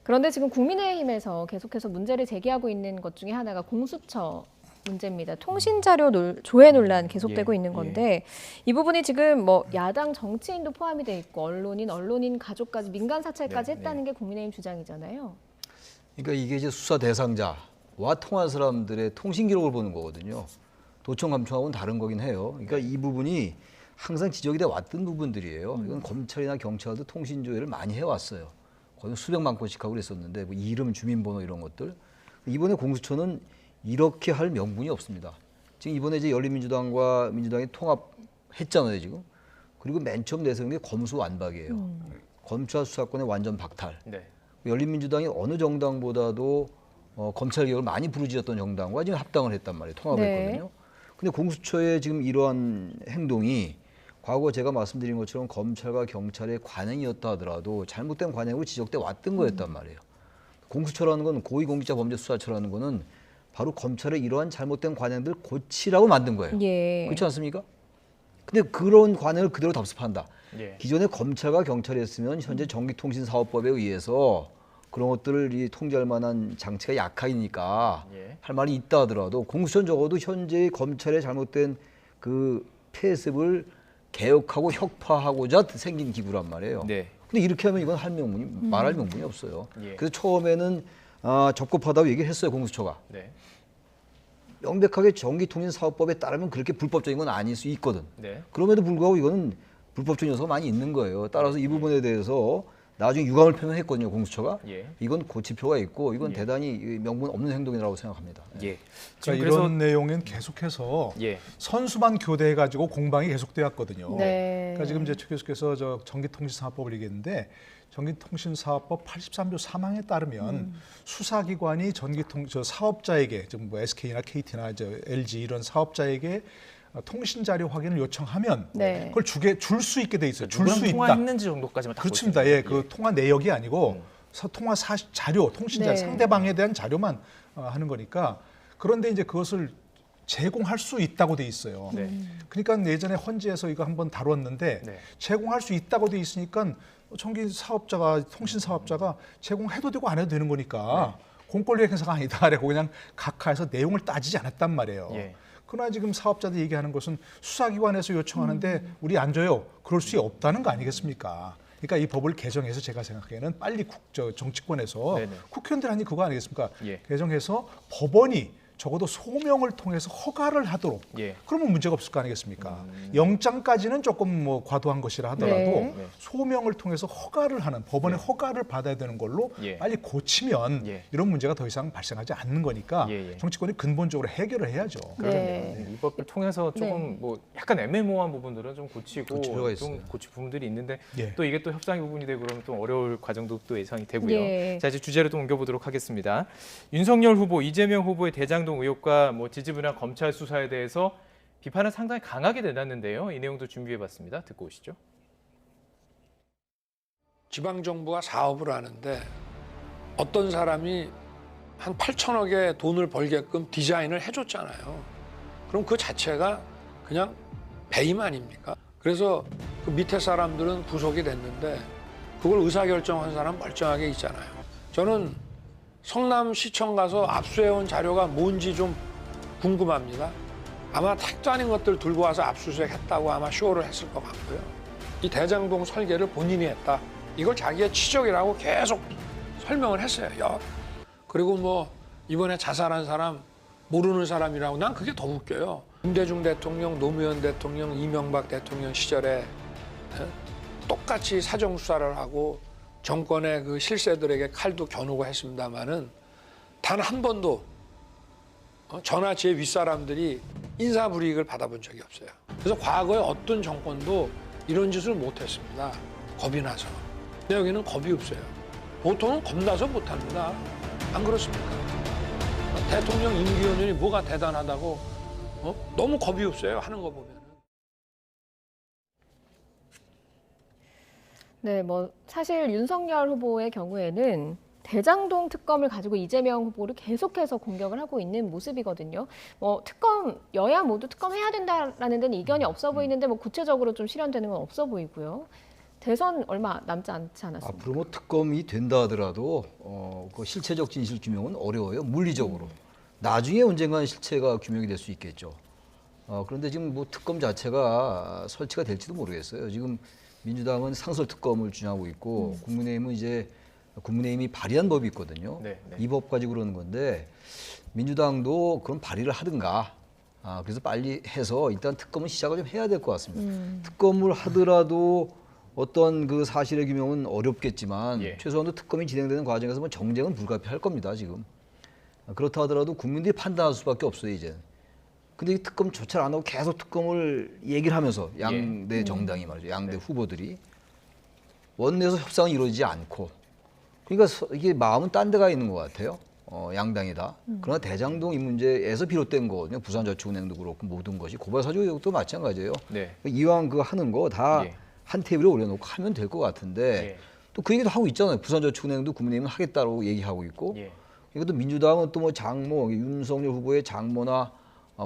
그런데 지금 국민의힘에서 계속해서 문제를 제기하고 있는 것 중에 하나가 공수처 문제입니다. 통신자료 조회 논란 계속되고 예, 있는 건데 이 부분이 지금 뭐 야당 정치인도 포함이 돼 있고 언론인 가족까지 민간 사찰까지 네, 했다는 게 국민의힘 주장이잖아요. 그러니까 이게 이제 수사 대상자와 통한 사람들의 통신 기록을 보는 거거든요. 도청 감청하고는 다른 거긴 해요. 그러니까 이 부분이 항상 지적이 돼 왔던 부분들이에요. 이건 검찰이나 경찰도 통신 조회를 많이 해왔어요. 거의 수백만 건씩 하고 그랬었는데 뭐 이름, 주민번호 이런 것들. 이번에 공수처는 이렇게 할 명분이 없습니다. 지금 이번에 이제 열린민주당과 민주당이 통합했잖아요, 지금. 그리고 맨 처음 내세운 게 검수완박이에요. 검찰 수사권의 완전 박탈. 네. 열린민주당이 어느 정당보다도 검찰 개혁을 많이 부르짖었던 정당과 지금 합당을 했단 말이에요. 통합을 네. 했거든요. 근데 공수처의 지금 이러한 행동이 과거 제가 말씀드린 것처럼 검찰과 경찰의 관행이었다 하더라도 잘못된 관행으로 지적돼 왔던 거였단 말이에요. 공수처라는 건 고위공직자범죄수사처라는 거는 바로 검찰의 이러한 잘못된 관행들 고치라고 만든 거예요. 예. 그렇지 않습니까? 근데 그런 관행을 그대로 답습한다. 예. 기존에 검찰과 경찰이 했으면 현재 전기통신사업법에 의해서 그런 것들을 통제할 만한 장치가 약하니까 예. 할 말이 있다 하더라도 공수처는 적어도 현재 검찰의 잘못된 그 폐습을 개혁하고 혁파하고자 생긴 기구란 말이에요. 네. 근데 이렇게 하면 이건 할 명분이 말할 명분이 없어요. 예. 그래서 처음에는 적법하다고 얘기를 했어요, 공수처가. 네. 명백하게 전기통신사업법에 따르면 그렇게 불법적인 건 아닐 수 있거든. 네. 그럼에도 불구하고 이거는 불법적인 요소가 많이 있는 거예요. 따라서 이 부분에 대해서 나중에 유감을 표명했거든요, 공수처가. 예. 이건 고칠 필요가 있고 이건 예. 대단히 명분 없는 행동이라고 생각합니다. 예. 그러니까 이런 내용은 계속해서 예. 선수만 교대해가지고 공방이 계속되었거든요. 네. 그러니까 지금 이제 최 교수께서 전기통신사업법을 얘기했는데 전기통신사업법 83조 3항에 따르면 수사기관이 사업자에게 좀 뭐 SK나 KT나 LG 이런 사업자에게 통신 자료 확인을 요청하면 네. 그걸 줄 수 있게 돼 있어요. 줄 누구랑 수 있다. 통화했는지 정도까지만 다 그렇습니다. 보시면 예, 그 통화 내역이 아니고 통화 자료, 통신자 네. 상대방에 대한 자료만 하는 거니까 그런데 이제 그것을 제공할 수 있다고 돼 있어요. 네. 그러니까 예전에 헌재에서 이거 한번 다뤘는데 네. 제공할 수 있다고 돼 있으니까 전기 사업자가 통신 사업자가 제공해도 되고 안 해도 되는 거니까 공권력 행사가 아니다라고 그냥 각하에서 내용을 따지지 않았단 말이에요. 예. 그러나 지금 사업자들이 얘기하는 것은 수사기관에서 요청하는데 우리 안 줘요. 그럴 수 없다는 거 아니겠습니까? 그러니까 이 법을 개정해서 제가 생각하기에는 빨리 정치권에서 네네. 국회의원들이 그거 아니겠습니까? 예. 개정해서 법원이 적어도 소명을 통해서 허가를 하도록 예. 그러면 문제가 없을 거 아니겠습니까? 영장까지는 조금 뭐 과도한 것이라 하더라도 네. 소명을 통해서 허가를 하는 법원의 허가를 받아야 되는 걸로 예. 빨리 고치면 예. 이런 문제가 더 이상 발생하지 않는 거니까 예, 예. 정치권이 근본적으로 해결을 해야죠. 네. 이 법을 통해서 조금 뭐 약간 애매모호한 부분들은 좀 고치고 고치려고 좀 했어요. 고칠 부분들이 있는데 예. 또 이게 또 협상의 부분이 되고 그러면 또 어려울 과정도 또 예상이 되고요. 예. 자, 이제 주제를 또 옮겨보도록 하겠습니다. 윤석열 후보, 이재명 후보의 대장동 의혹과 뭐 지지부나 검찰 수사에 대해서 비판은 상당히 강하게 내놨는데요. 이 내용도 준비해봤습니다. 듣고 오시죠. 지방정부가 사업을 하는데 어떤 사람이 한 8천억의 돈을 벌게끔 디자인을 해줬잖아요. 그럼 그 자체가 그냥 배임 아닙니까? 그래서 그 밑에 사람들은 구속이 됐는데 그걸 의사결정한 사람 멀쩡하게 있잖아요. 저는 성남시청 가서 압수해온 자료가 뭔지 좀 궁금합니다. 아마 택도 아닌 것들 들고 와서 압수수색 했다고 아마 쇼를 했을 것 같고요. 이 대장동 설계를 본인이 했다. 이걸 자기의 치적이라고 계속 설명을 했어요. 그리고 뭐 이번에 자살한 사람 모르는 사람이라고 난 그게 더 웃겨요. 김대중 대통령, 노무현 대통령, 이명박 대통령 시절에 똑같이 사정수사를 하고 정권의 그 실세들에게 칼도 겨누고 했습니다마는 단 한 번도 저나 제 윗사람들이 인사불이익을 받아본 적이 없어요. 그래서 과거에 어떤 정권도 이런 짓을 못했습니다. 겁이 나서. 근데 여기는 겁이 없어요. 보통은 겁나서 못합니다. 안 그렇습니까? 대통령 임기 연연이 뭐가 대단하다고 너무 겁이 없어요. 하는 거 보면. 네, 뭐 사실 윤석열 후보의 경우에는 대장동 특검을 가지고 이재명 후보를 계속해서 공격을 하고 있는 모습이거든요. 뭐 특검 여야 모두 특검해야 된다라는 데는 이견이 없어 보이는데 뭐 구체적으로 좀 실현되는 건 없어 보이고요. 대선 얼마 남지 않지 않았습니까? 앞으로 뭐 특검이 된다 하더라도 그 실체적 진실 규명은 어려워요. 물리적으로. 나중에 언젠가는 실체가 규명이 될 수 있겠죠. 그런데 지금 뭐 특검 자체가 설치가 될지도 모르겠어요. 지금 민주당은 상설 특검을 주장하고 있고 국민의힘은 이제 국민의힘이 발의한 법이 있거든요. 네, 네. 이 법 가지고 그러는 건데 민주당도 그런 발의를 하든가 그래서 빨리 해서 일단 특검은 시작을 좀 해야 될 것 같습니다. 특검을 하더라도 어떤 그 사실의 규명은 어렵겠지만 예. 최소한도 특검이 진행되는 과정에서 뭐 정쟁은 불가피할 겁니다. 지금. 그렇다 하더라도 국민들이 판단할 수밖에 없어요. 이제는. 근데 이 특검조차 안 하고 계속 특검을 얘기를 하면서 양대 정당이 말이죠. 양대 후보들이 원내에서 협상이 이루어지지 않고 그러니까 이게 마음은 딴 데가 있는 것 같아요. 양당이 다. 그러나 대장동 이 문제에서 비롯된 거거든요. 부산저축은행도 그렇고 모든 것이 고발사주 의혹도 마찬가지예요. 네. 이왕 그 하는 거 다 한 테이블에 올려놓고 하면 될 것 같은데 또 그 얘기도 하고 있잖아요. 부산저축은행도 국민의힘은 하겠다고 얘기하고 있고 이것도 민주당은 또 뭐 장모 윤석열 후보의 장모나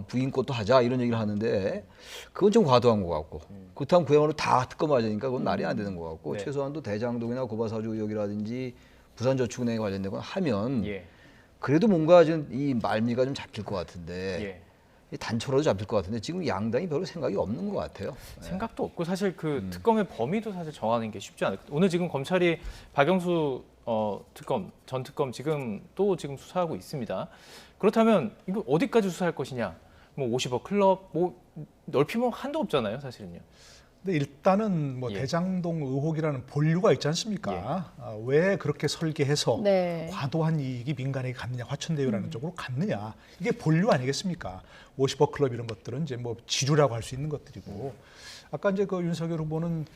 부인 것도 하자 이런 얘기를 하는데 그건 좀 과도한 것 같고 그렇다면 그야말로 다 특검하자니까 그건 말이 안 되는 것 같고 네. 최소한도 대장동이나 고발사주 의혹이라든지 부산저축은행에 관련된 건 하면 그래도 뭔가 좀 이 말미가 좀 잡힐 것 같은데 이 단초라도 잡힐 것 같은데 지금 양당이 별로 생각이 없는 것 같아요. 생각도 없고 사실 그 특검의 범위도 사실 정하는 게 쉽지 않아요. 오늘 지금 검찰이 박영수 특검, 전 특검 지금 수사하고 있습니다. 그렇다면 이거 어디까지 수사할 것이냐? 뭐 50억 클럽 뭐 넓히면 한도 없잖아요, 사실은요. 근데 일단은 뭐 대장동 의혹이라는 본류가 있지 않습니까? 왜 그렇게 설계해서 과도한 이익이 민간에게 갔느냐, 화천대유라는 쪽으로 갔느냐, 이게 본류 아니겠습니까? 50억 클럽 이런 것들은 이제 뭐 지류라고 할 수 있는 것들이고, 아까 이제 그 윤석열 후보는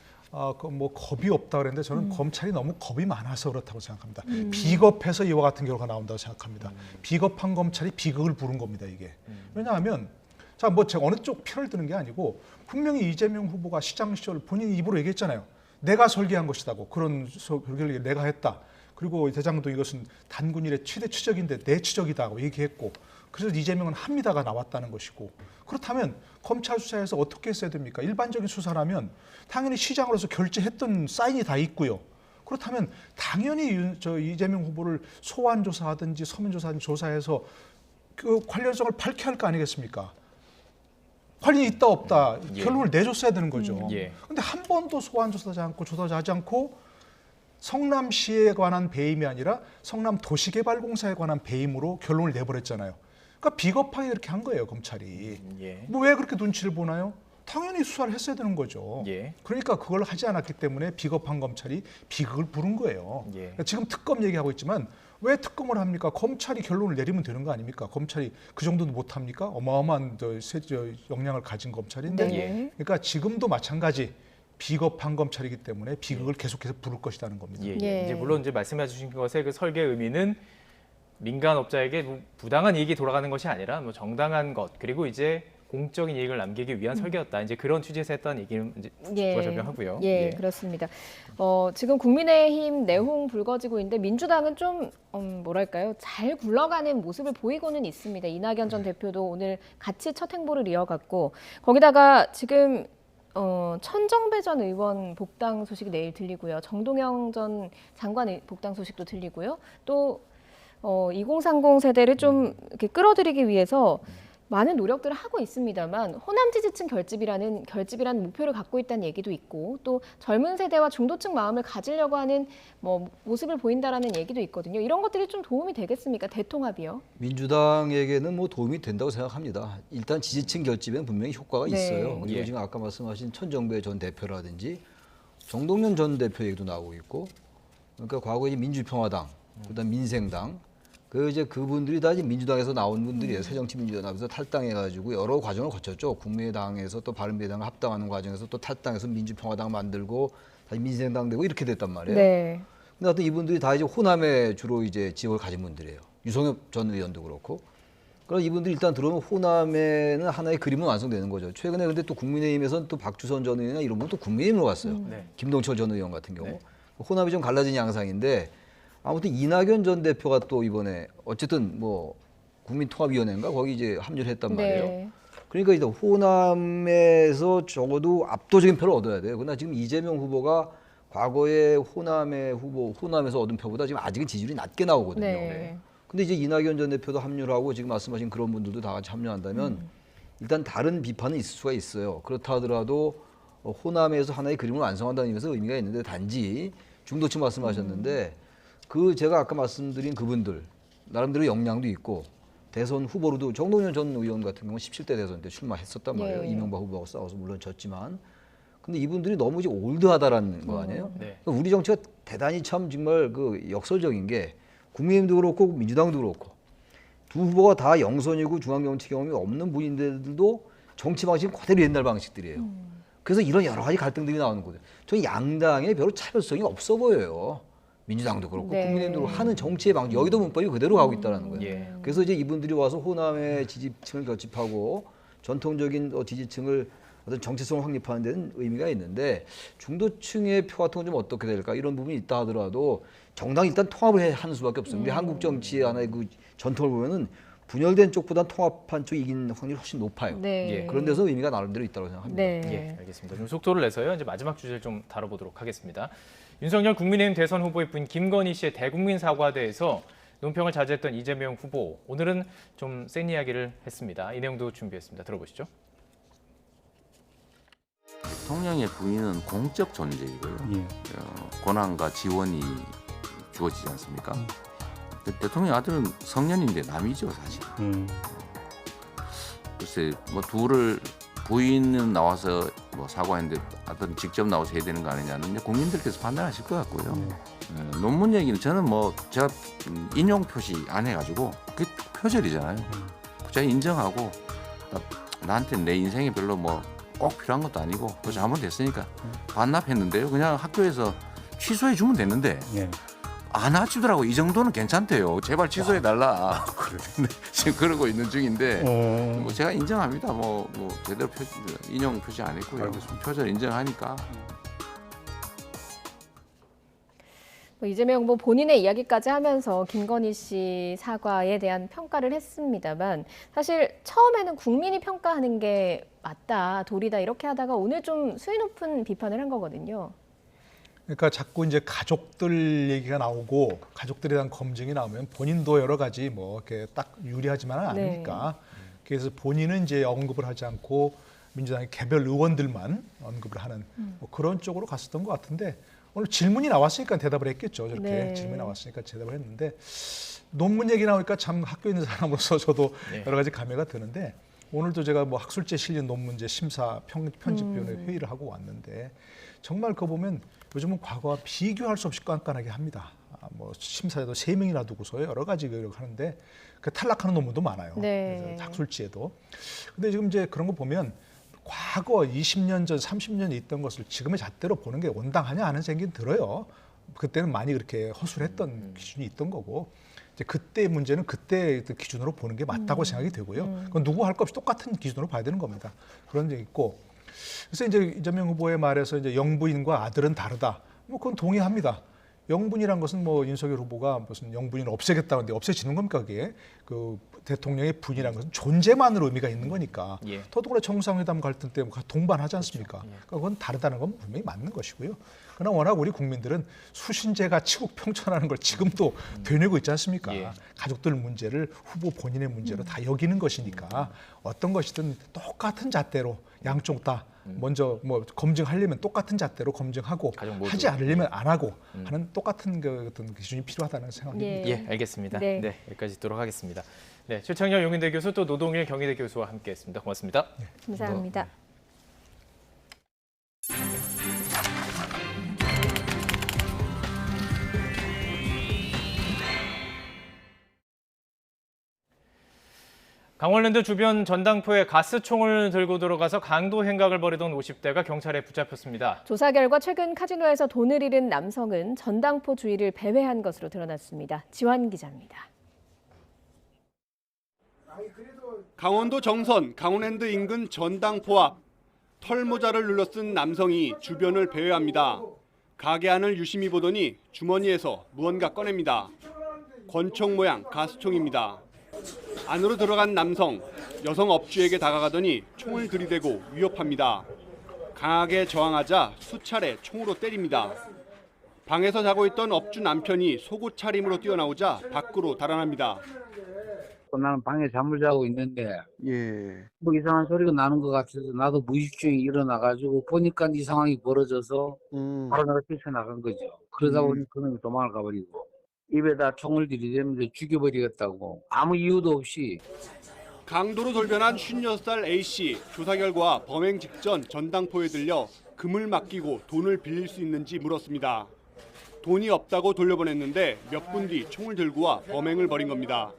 그 뭐 겁이 없다 그랬는데 저는 검찰이 너무 겁이 많아서 그렇다고 생각합니다. 비겁해서 이와 같은 결과가 나온다고 생각합니다. 비겁한 검찰이 비극을 부른 겁니다, 이게. 왜냐하면 자, 뭐 제가 어느 쪽 편을 드는 게 아니고 분명히 이재명 후보가 시장 시절 본인이 입으로 얘기했잖아요. 내가 설계한 것이다고. 그런 설계를 내가 했다. 그리고 대장도 이것은 단군일의 최대 추적인데 내 추적이다고 얘기했고 그래서 이재명은 합니다가 나왔다는 것이고 그렇다면 검찰 수사에서 어떻게 했어야 됩니까? 일반적인 수사라면 당연히 시장으로서 결재했던 사인이 다 있고요. 그렇다면 당연히 이재명 후보를 소환 조사하든지 서면 조사해서 그 관련성을 밝혀야 할 거 아니겠습니까? 관련이 있다 없다 결론을 내줬어야 되는 거죠. 그런데 한 번도 소환 조사하지 않고 조사하지 않고 성남시에 관한 배임이 아니라 성남도시개발공사에 관한 배임으로 결론을 내버렸잖아요. 그러니까 비겁하게 그렇게 한 거예요, 검찰이. 뭐 왜 그렇게 눈치를 보나요? 당연히 수사를 했어야 되는 거죠. 그러니까 그걸 하지 않았기 때문에 비겁한 검찰이 비극을 부른 거예요. 그러니까 지금 특검 얘기하고 있지만 왜 특검을 합니까? 검찰이 결론을 내리면 되는 거 아닙니까? 검찰이 그 정도도 못합니까? 어마어마한 역량을 가진 검찰인데 그러니까 지금도 마찬가지 비겁한 검찰이기 때문에 비극을 계속해서 부를 것이라는 겁니다. 이제 물론 이제 말씀해 주신 것의 그 설계 의미는 민간업자에게 뭐 부당한 이익이 돌아가는 것이 아니라 뭐 정당한 것 그리고 이제 공적인 이익을 남기기 위한 설계였다. 이제 그런 취지에서 했다는 얘기는 이제 추가 설명하고요. 그렇습니다. 지금 국민의힘 내홍 불거지고 있는데 민주당은 좀 뭐랄까요? 잘 굴러가는 모습을 보이고는 있습니다. 이낙연 전 대표도 오늘 같이 첫 행보를 이어갔고 거기다가 지금 천정배 전 의원 복당 소식이 내일 들리고요. 정동영 전 장관 복당 소식도 들리고요. 또 2030 세대를 좀 이렇게 끌어들이기 위해서 많은 노력들을 하고 있습니다만 호남 지지층 결집이라는 목표를 갖고 있다는 얘기도 있고 또 젊은 세대와 중도층 마음을 가지려고 하는 뭐 모습을 보인다라는 얘기도 있거든요. 이런 것들이 좀 도움이 되겠습니까? 대통합이요? 민주당에게는 뭐 도움이 된다고 생각합니다. 일단 지지층 결집에는 분명히 효과가 있어요. 그리고 지금 아까 말씀하신 천정배 전 대표라든지 정동영 전 대표 얘기도 나오고 있고 그러니까 과거에 민주평화당, 그다음 민생당 이제 그분들이 다 민주당에서 나온 분들이에요. 새정치민주연합에서 탈당해가지고 여러 과정을 거쳤죠. 국민의당에서 또 바른미래당을 합당하는 과정에서 또 탈당해서 민주평화당 만들고 다시 민생당 되고 이렇게 됐단 말이에요. 근데 하여튼 이분들이 다 이제 호남에 주로 이제 지역을 가진 분들이에요. 유성엽 전 의원도 그렇고. 그럼 이분들이 일단 들어오면 호남에는 하나의 그림은 완성되는 거죠. 최근에 근데 또 국민의힘에서는 또 박주선 전 의원이나 이런 분 또 국민의힘으로 갔어요. 김동철 전 의원 같은 경우. 호남이 좀 갈라진 양상인데 아무튼 이낙연 전 대표가 또 이번에 어쨌든 뭐 국민통합위원회인가 거기 이제 합류를 했단 말이에요. 그러니까 이제 호남에서 적어도 압도적인 표를 얻어야 돼요. 그러나 지금 이재명 후보가 과거에 호남에서 얻은 표보다 지금 아직은 지지율이 낮게 나오거든요. 근데 이제 이낙연 전 대표도 합류를 하고 지금 말씀하신 그런 분들도 다 같이 합류한다면 일단 다른 비판은 있을 수가 있어요. 그렇다 하더라도 호남에서 하나의 그림을 완성한다는 의미에서 의미가 있는데 단지 중도층 말씀하셨는데 제가 아까 말씀드린 그분들 나름대로 역량도 있고 대선 후보로도 정동영 전 의원 같은 경우는 17대 대선 때 출마했었단 말이에요. 이명박 후보하고 싸워서 물론 졌지만 근데 이분들이 너무 이제 올드하다라는 거 아니에요? 그러니까 우리 정치가 대단히 참 정말 역설적인 게 국민의힘도 그렇고 민주당도 그렇고 두 후보가 다 영선이고 중앙 정치 경험이 없는 분인데도 정치 방식은 그대로 옛날 방식들이에요. 그래서 이런 여러 가지 갈등들이 나오는 거예요. 저는 양당에 별로 차별성이 없어 보여요. 민주당도 그렇고 국민의힘도 하는 정치의 방식 여기도 문법이 그대로 가고 있다는 거예요. 그래서 이제 이분들이 와서 호남의 지지층을 결집하고 전통적인 지지층을 어떤 정체성을 확립하는 데는 의미가 있는데 중도층의 표 같은 건 좀 어떻게 될까 이런 부분이 있다 하더라도 정당이 일단 통합을 하는 수밖에 없어요. 우리 한국 정치의 하나의 그 전통을 보면은 분열된 쪽보다 통합한 쪽이 이긴 확률이 훨씬 높아요. 그런 데서 의미가 나름대로 있다고 생각합니다. 알겠습니다. 좀 속도를 내서요. 이제 마지막 주제를 좀 다뤄보도록 하겠습니다. 윤석열 국민의힘 대선 후보의 부인 김건희 씨의 대국민 사과에 대해서 논평을 자제했던 이재명 후보. 오늘은 좀 센 이야기를 했습니다. 이 내용도 준비했습니다. 들어보시죠. 대통령의 부인은 공적 존재이고요. 권한과 지원이 주어지지 않습니까? 대통령 아들은 성년인데 남이죠, 사실. 글쎄, 뭐 둘을 부인은 나와서 뭐 사과했는데 어떤 직접 나와서 해야 되는 거 아니냐는 국민들께서 판단하실 것 같고요. 논문 얘기는 저는 뭐 제가 인용 표시 안 해가지고 그게 표절이잖아요. 제가 인정하고 나한테는 내 인생에 별로 뭐 꼭 필요한 것도 아니고 또 잘못됐으니까 반납했는데요. 그냥 학교에서 취소해 주면 됐는데 안 하시더라고. 이 정도는 괜찮대요. 제발 취소해 달라. 지금 그러고 있는 중인데 뭐 제가 인정합니다. 뭐 제대로 인용 표시 안 했고요. 표절 인정하니까. 이재명 후보 본인의 이야기까지 하면서 김건희 씨 사과에 대한 평가를 했습니다만 사실 처음에는 국민이 평가하는 게 맞다, 도리다 이렇게 하다가 오늘 좀 수위 높은 비판을 한 거거든요. 그러니까 자꾸 이제 가족들 얘기가 나오고 가족들에 대한 검증이 나오면 본인도 여러 가지 뭐 이렇게 딱 유리하지만은 않으니까 그래서 본인은 이제 언급을 하지 않고 민주당의 개별 의원들만 언급을 하는 뭐 그런 쪽으로 갔었던 것 같은데 오늘 질문이 나왔으니까 대답을 했겠죠. 저렇게 질문이 나왔으니까 대답을 했는데 논문 얘기 나오니까 참 학교에 있는 사람으로서 저도 여러 가지 감회가 드는데 오늘도 제가 뭐 학술지에 실린 논문제 심사 편집위원회 회의를 하고 왔는데 정말 그거 보면 요즘은 과거와 비교할 수 없이 깐깐하게 합니다. 뭐 심사에도 3명이나 두고서 여러 가지 하는데 그 탈락하는 논문도 많아요. 그래서 학술지에도. 근데 지금 이제 그런 거 보면 과거 20년 전, 30년 있던 것을 지금의 잣대로 보는 게 온당하냐 하는 생각이 들어요. 그때는 많이 그렇게 허술했던 기준이 있던 거고 이제 그때의 문제는 그때 기준으로 보는 게 맞다고 생각이 되고요. 그건 누구 할 것 없이 똑같은 기준으로 봐야 되는 겁니다. 그런 게 있고 그래서 이제 이재명 후보의 말에서 이제 영부인과 아들은 다르다. 뭐 그건 동의합니다. 영분이란 것은 뭐 윤석열 후보가 무슨 영분을 없애겠다는데 없애지는 겁니까 그게? 그 대통령의 분이란 것은 존재만으로 의미가 있는 거니까. 더더구나 정상회담 갈등 때 동반하지 않습니까? 그러니까 그건 다르다는 건 분명히 맞는 것이고요. 그러나 워낙 우리 국민들은 수신제가 치국평천하는 걸 지금도 되뇌고 있지 않습니까? 가족들 문제를 후보 본인의 문제로 다 여기는 것이니까 어떤 것이든 똑같은 잣대로 양쪽 다 먼저 뭐 검증하려면 똑같은 잣대로 검증하고 하지 않으려면 안 하고 하는 똑같은 그 어떤 기준이 필요하다는 생각입니다. 예, 알겠습니다. 네, 여기까지 듣도록 하겠습니다. 네, 최창렬 용인대 교수 또 노동일 경희대 교수와 함께했습니다. 고맙습니다. 감사합니다. 강원랜드 주변 전당포에 가스총을 들고 들어가서 강도 행각을 벌이던 50대가 경찰에 붙잡혔습니다. 조사 결과 최근 카지노에서 돈을 잃은 남성은 전당포 주위를 배회한 것으로 드러났습니다. 지환 기자입니다. 강원도 정선 강원랜드 인근 전당포 앞 털모자를 눌러쓴 남성이 주변을 배회합니다. 가게 안을 유심히 보더니 주머니에서 무언가 꺼냅니다. 권총 모양 가스총입니다. 안으로 들어간 남성, 여성 업주에게 다가가더니 총을 들이대고 위협합니다. 강하게 저항하자 수차례 총으로 때립니다. 방에서 자고 있던 업주 남편이 속옷 차림으로 뛰어나오자 밖으로 달아납니다. 나는 방에 잠을 자고 있는데 뭐 이상한 소리가 나는 것 같아서 나도 무의식 중에 일어나가지고 보니까 이 상황이 벌어져서 바로 내가 뛰쳐나간 거죠. 그러다 보니 그놈이 도망을 가버리고 입에다 총을 들이대면서 죽여버리겠다고 아무 이유도 없이. 강도로 돌변한 56살 A씨. 조사 결과 범행 직전 전당포에 들려 금을 맡기고 돈을 빌릴 수 있는지 물었습니다. 돈이 없다고 돌려보냈는데 몇 분 뒤 총을 들고 와 범행을 벌인 겁니다.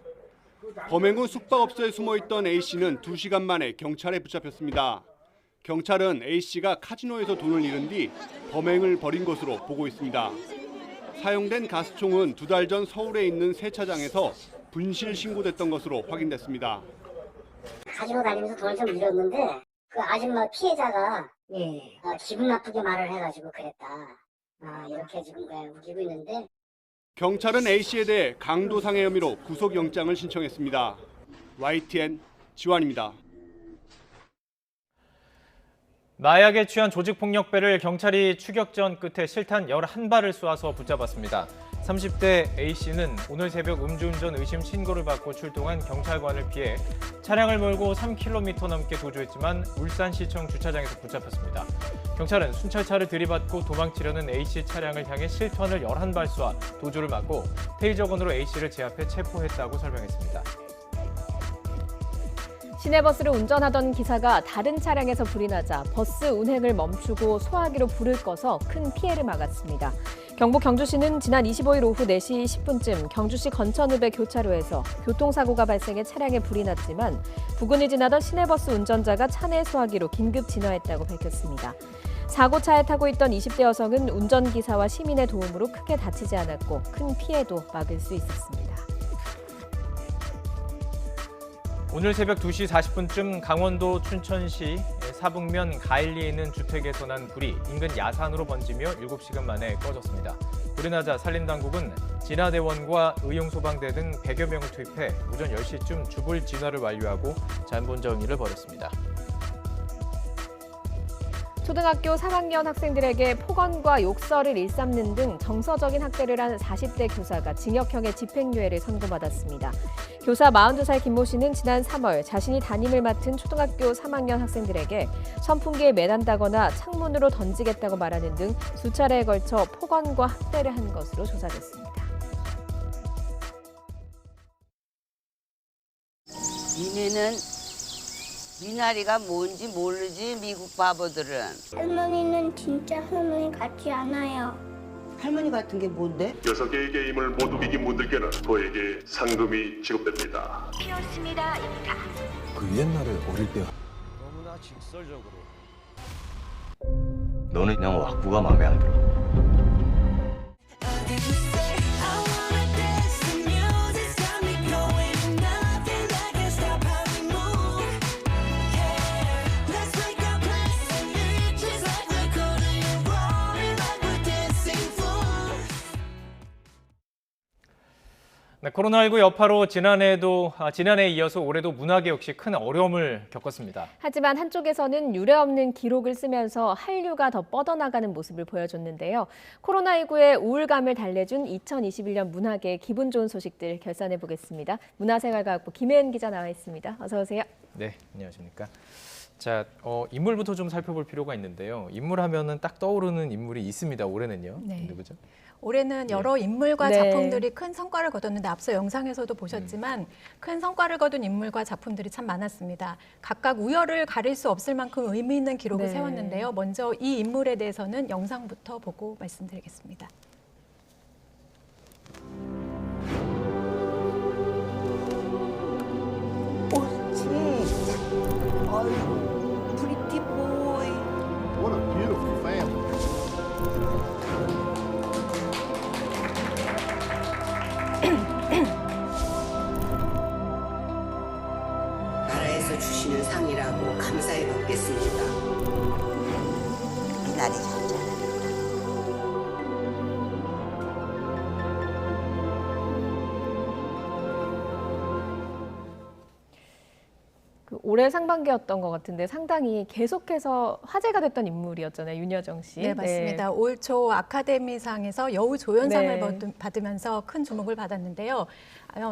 범행 후 숙박업소에 숨어있던 A씨는 2시간 만에 경찰에 붙잡혔습니다. 경찰은 A씨가 카지노에서 돈을 잃은 뒤 범행을 벌인 것으로 보고 있습니다. 사용된 가스총은 2달 전 서울에 있는 세차장에서 분실 신고됐던 것으로 확인됐습니다. 가지고 다니면서 돈을 좀 잃었는데 그 아줌마 피해자가 기분 나쁘게 말을 해가지고 그랬다. 이렇게 지금 우기고 있는데. 경찰은 A씨에 대해 강도상해 혐의로 구속영장을 신청했습니다. YTN 지환입니다. 마약에 취한 조직폭력배를 경찰이 추격전 끝에 실탄 11발을 쏘아서 붙잡았습니다. 30대 A씨는 오늘 새벽 음주운전 의심 신고를 받고 출동한 경찰관을 피해 차량을 몰고 3km 넘게 도주했지만 울산시청 주차장에서 붙잡혔습니다. 경찰은 순찰차를 들이받고 도망치려는 A씨 차량을 향해 실탄을 11발 쏘아 도주를 막고 테이저건으로 A씨를 제압해 체포했다고 설명했습니다. 시내버스를 운전하던 기사가 다른 차량에서 불이 나자 버스 운행을 멈추고 소화기로 불을 꺼서 큰 피해를 막았습니다. 경북 경주시는 지난 25일 오후 4시 10분쯤 경주시 건천읍의 교차로에서 교통사고가 발생해 차량에 불이 났지만 부근을 지나던 시내버스 운전자가 차내 소화기로 긴급 진화했다고 밝혔습니다. 사고차에 타고 있던 20대 여성은 운전기사와 시민의 도움으로 크게 다치지 않았고 큰 피해도 막을 수 있었습니다. 오늘 새벽 2시 40분쯤 강원도 춘천시 사북면 가일리에 있는 주택에서 난 불이 인근 야산으로 번지며 7시간 만에 꺼졌습니다. 불이 나자 산림당국은 진화대원과 의용소방대 등 100여 명을 투입해 오전 10시쯤 주불 진화를 완료하고 잔본 정리를 벌였습니다. 초등학교 3학년 학생들에게 폭언과 욕설을 일삼는 등 정서적인 학대를 한 40대 교사가 징역형의 집행유예를 선고받았습니다. 교사 42살 김모 씨는 지난 3월 자신이 담임을 맡은 초등학교 3학년 학생들에게 선풍기에 매단다거나 창문으로 던지겠다고 말하는 등 수차례에 걸쳐 폭언과 학대를 한 것으로 조사됐습니다. 니네는 미나리가 뭔지 모르지, 미국 바보들은. 할머니는 진짜 할머니 같지 않아요. 할머니 같은 게 뭔데? 6개의 게임을 모두 이긴 분들께는 저에게 상금이 지급됩니다. 피었습니다입니다. 그 옛날에 어릴 때 너무나 직설적으로. 너는 그냥 왁구가 마음에 안 들어. 네, 코로나19 여파로 지난해에 이어서 올해도 문화계 역시 큰 어려움을 겪었습니다. 하지만 한쪽에서는 유례없는 기록을 쓰면서 한류가 더 뻗어나가는 모습을 보여줬는데요. 코로나19의 우울감을 달래준 2021년 문화계의 기분 좋은 소식들 결산해 보겠습니다. 문화생활과학부 김혜은 기자 나와 있습니다. 어서 오세요. 네, 안녕하십니까. 자, 인물부터 좀 살펴볼 필요가 있는데요. 인물 하면은 딱 떠오르는 인물이 있습니다. 올해는요. 네. 누구죠? 올해는 여러 인물과 네. 작품들이 큰 성과를 거뒀는데 앞서 영상에서도 보셨지만 큰 성과를 거둔 인물과 작품들이 참 많았습니다. 각각 우열을 가릴 수 없을 만큼 의미 있는 기록을 네. 세웠는데요. 먼저 이 인물에 대해서는 영상부터 보고 말씀드리겠습니다. 아이고, pretty boy. What a beautiful family. 나라에서 주시는 상이라고 감사히 받겠습니다. 미나리 잘 자라. 올해 상반기였던 것 같은데 상당히 계속해서 화제가 됐던 인물이었잖아요. 윤여정 씨. 네, 맞습니다. 올 초 아카데미상에서 여우조연상을 네. 받으면서 큰 주목을 받았는데요.